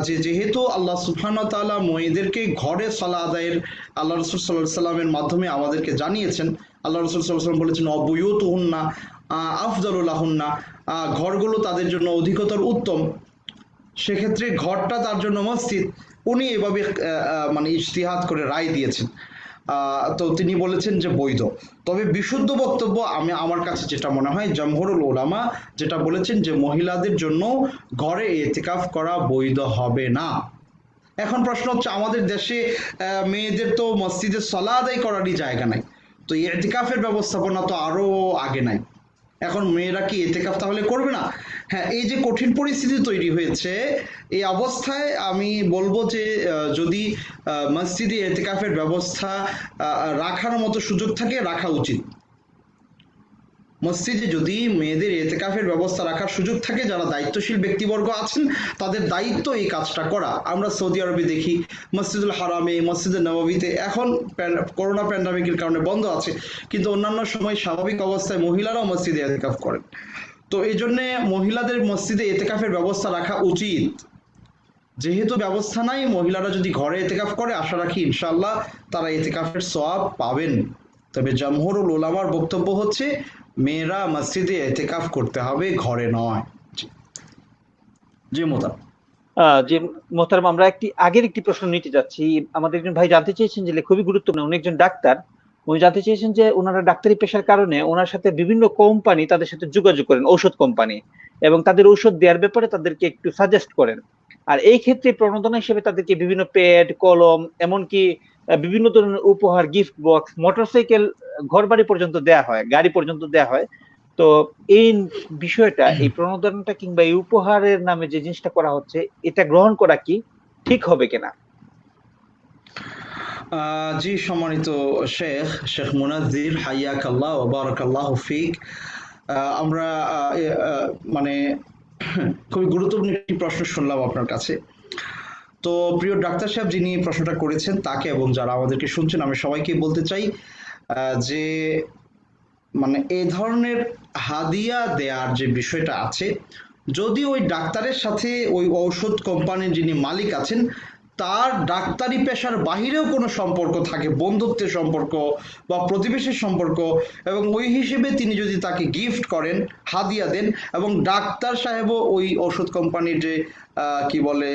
Speaker 2: যে যেহেতু আল্লাহ সুবহানাহু ওয়া তাআলা মেয়েদেরকে ঘরে সালাত আদায়ের আল্লাহ রাসূল সাল্লাল্লাহু আলাইহি সাল্লামের মাধ্যমে আমাদেরকে জানিয়েছেন, আল্লাহ রাসূল সাল্লাল্লাহু আলাইহি সাল্লাম বলেছেন অবুয়ুতুহুন্না আফদালু লাহুন্না, ঘরগুলো তাদের জন্য অধিকতর উত্তম, সেক্ষেত্রে ঘরটা তার জন্য মসজিদ। উনি এভাবে মানে ইজতিহাদ করে রায় দিয়েছেন। তো তিনি বলেছেন যে বৈধ। তবে বিশুদ্ধ বক্তব্য আমার কাছে যেটা মনে হয়, জমহুরুল উলামা যেটা বলেছেন যে মহিলাদের জন্য ঘরে ইতিকাফ করা বৈধ হবে না। এখন প্রশ্ন হচ্ছে আমাদের দেশে মেয়েদের তো মসজিদে সালাত আদায় করারই জায়গা নাই, তো ইতিকাফের ব্যবস্থাপনা তো আরো আগে নাই, এখন মেয়েরা কি ইতিকাফ তাহলে করবে না? হ্যাঁ, এই যে কঠিন পরিস্থিতি তৈরি হয়েছে, এই অবস্থায় আমি বলবো যে যদি মসজিদে ইতিকাফের ব্যবস্থা রাখার মতো সুযোগ থাকে রাখা উচিত। মসজিদে যদি মেয়েদের ইতিকাফের ব্যবস্থা রাখার সুযোগ থাকে, যারা দায়িত্বশীল ব্যক্তিবর্গ আছেন তাদের দায়িত্ব এই কাজটা করা। আমরা সৌদি আরবে দেখি মসজিদুল হারামে, মসজিদে নববীতে এখন করোনা প্যান্ডামিকের কারণে বন্ধ আছে, কিন্তু অন্যান্য সময় স্বাভাবিক অবস্থায় মহিলারাও মসজিদে ইতিকাফ করেন। তো এই জন্য মহিলাদের মসজিদে ইতিকাফের ব্যবস্থা রাখা উচিত। যেহেতু ব্যবস্থা নাই, মহিলারা যদি ঘরে ইতিকাফ করে আশা রাখি ইনশাআল্লাহ তারা ইতিকাফের সওয়াব পাবেন। তবে জমহুরুল উলামার বক্তব্য হচ্ছে মেয়েরা মসজিদে ইতিকাফ করতে হবে, ঘরে নয়। জি মোহতারাম।
Speaker 1: যে মোহতারাম, আমরা আগের একটি প্রশ্ন নিতে যাচ্ছি। আমাদের একজন ভাই জানতে চেয়েছেন যে খুবই গুরুত্বপূর্ণ, উনি একজন ডাক্তার। উনি জানতে চেয়েছেন যে ওনারা ডাক্তারি পেশার কারণে ওনার সাথে বিভিন্ন কোম্পানি তাদের সাথে যোগাযোগ করেন, ঔষধ কোম্পানি, এবং তাদের ঔষধ দেওয়ার ব্যাপারে তাদেরকে একটু সাজেস্ট করেন। আর এই ক্ষেত্রে প্রণোদনা হিসেবে তাদেরকে বিভিন্ন প্যাড, কলম, এমনকি বিভিন্ন ধরনের উপহার, গিফট বক্স, মোটরসাইকেল, ঘর বাড়ি পর্যন্ত দেয়া হয়, গাড়ি পর্যন্ত দেয়া হয়। তো এই বিষয়টা, এই প্রণোদনাটা কিংবা এই উপহারের নামে যে জিনিসটা করা হচ্ছে, এটা গ্রহণ করা কি ঠিক হবে কিনা?
Speaker 2: জি, সম্মানিত শেখ মুনাজ্জির, হাইয়াকাল্লাহ ওয়া বারাকাল্লাহু ফিক। আমরা মানে খুবই গুরুত্বপূর্ণ একটি প্রশ্ন শুনলাম আপনার কাছে। তো প্রিয় ডাক্তার সাহেব যিনি প্রশ্নটা করেছেন তাকে এবং যারা আমাদেরকে শুনছেন আমি সবাইকে বলতে চাই যে মানে এই ধরনের হাদিয়া দেওয়ার যে বিষয়টা আছে, যদি ওই ডাক্তারের সাথে ওই ঔষধ কোম্পানির যিনি মালিক আছেন তার ডাক্তারি পেশার বাহিরেও কোনো সম্পর্ক থাকে, বন্ধুত্বের সম্পর্ক বা প্রতিবেশীর সম্পর্ক, এবং ওই হিসেবে তিনি যদি তাকে গিফট করেন, হাদিয়া দেন, এবং ডাক্তার সাহেবও ওই ওষুধ কোম্পানির যে কি বলে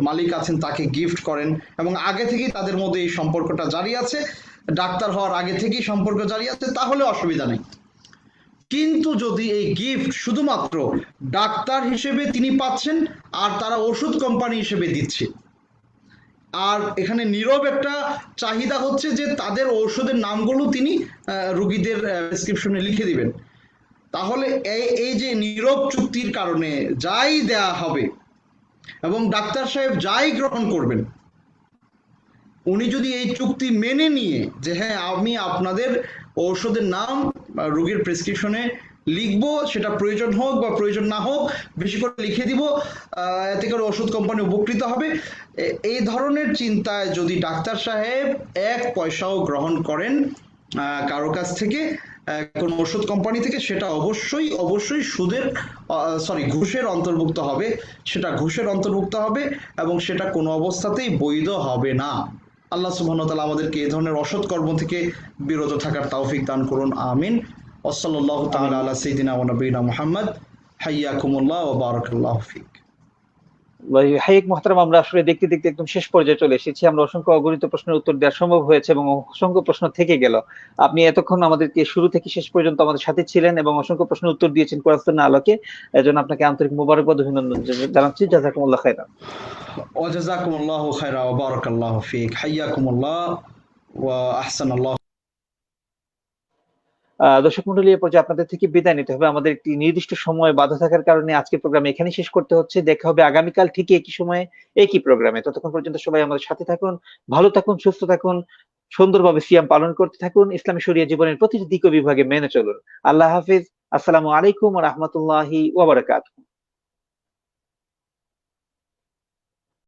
Speaker 2: মালিক আছেন তাকে গিফট করেন, এবং আগে থেকেই তাদের মধ্যে এই সম্পর্কটা জারি আছে, ডাক্তার হওয়ার আগে থেকেই সম্পর্ক জারি আছে, তাহলে অসুবিধা নেই। কিন্তু যদি এই গিফট শুধুমাত্র ডাক্তার হিসেবে তিনি পাচ্ছেন আর তারা ওষুধ কোম্পানি হিসেবে দিচ্ছে, আর এখানে নীরব একটা চাহিদা হচ্ছে যে তাদের ঔষধের নামগুলো তিনি রোগীদের প্রেসক্রিপশনে লিখে দিবেন, তাহলে এই যে নীরব চুক্তির কারণে যাই দেয়া হবে এবং ডাক্তার সাহেব যাই গ্রহণ করবেন, উনি যদি এই চুক্তি মেনে নিয়ে যে হ্যাঁ আমি আপনাদের ঔষধের নাম রোগীর প্রেসক্রিপশনে লিখবো, সেটা প্রয়োজন হোক বা প্রয়োজন না হোক বেশি করে লিখে দিব, এতে করে ওষুধ কোম্পানি উপকৃত হবে, এই ধরনের চিন্তায় যদি ডাক্তার সাহেব এক পয়সাও গ্রহণ করেন কারো কাছ থেকে, কোন ওষুধ কোম্পানি থেকে, সেটা অবশ্যই অবশ্যই ঘুষের অন্তর্ভুক্ত হবে, সেটা ঘুষের অন্তর্ভুক্ত হবে এবং সেটা কোনো অবস্থাতেই বৈধ হবে না। আল্লাহ সুবহানাহু ওয়া তাআলা আমাদেরকে এই ধরনের অসৎ কর্ম থেকে বিরত থাকার তৌফিক দান করুন, আমিন। ওয়াসাল্লাল্লাহু তাআলা আলা সাইয়্যিদিনা ওয়া নবিয়িনা মুহাম্মদ। হাইয়াকুমুল্লাহ ওয়া বারাকাল্লাহু ফিক।
Speaker 1: হাইয়েক মোহতারাম, আমরা আসলে দেখতে দেখতে একদম শেষ পর্যায়ে চলে এসেছি। আমরা অসংখ্য অগণিত প্রশ্নের উত্তর দেওয়া সম্ভব হয়েছে এবং অসংখ্য প্রশ্ন থেকে গেল। আপনি এতক্ষণ আমাদেরকে শুরু থেকে শেষ পর্যন্ত আমাদের সাথে ছিলেন এবং অসংখ্য প্রশ্নের উত্তর দিয়েছেন কোরআন সুন্নাহর আলোকে। এজন্য আপনাকে আন্তরিক মোবারকবাদ, অভিনন্দন জানাচ্ছি। জাযাকুমুল্লাহ খাইরান।
Speaker 2: ওয়া জাযাকুমুল্লাহু খাইরা ওয়া বারাকাল্লাহু ফিক। হাইয়াকুমুল্লাহ ওয়া আহসানাল্লাহ।
Speaker 1: দর্শক মন্ডলী, এ পর্যায়ে আপনাদের থেকে বিদায় নিতে হবে। আমাদের একটি নির্দিষ্ট সময় বাধা থাকার কারণে আজকের প্রোগ্রাম এখানেই শেষ করতে হচ্ছে। দেখা হবে আগামীকাল ঠিকই একই সময়ে একই প্রোগ্রামে। ততক্ষণ পর্যন্ত সবাই আমাদের সাথে থাকুন, ভালো থাকুন, সুস্থ থাকুন, সুন্দরভাবে সিয়াম পালন করতে থাকুন, ইসলামী শরিয়া জীবনের প্রতিটি দিক ও বিভাগে মেনে চলুন। আল্লাহ হাফিজ। আসসালামু আলাইকুম ওয়া রাহমাতুল্লাহি ওয়া বারাকাতুহু।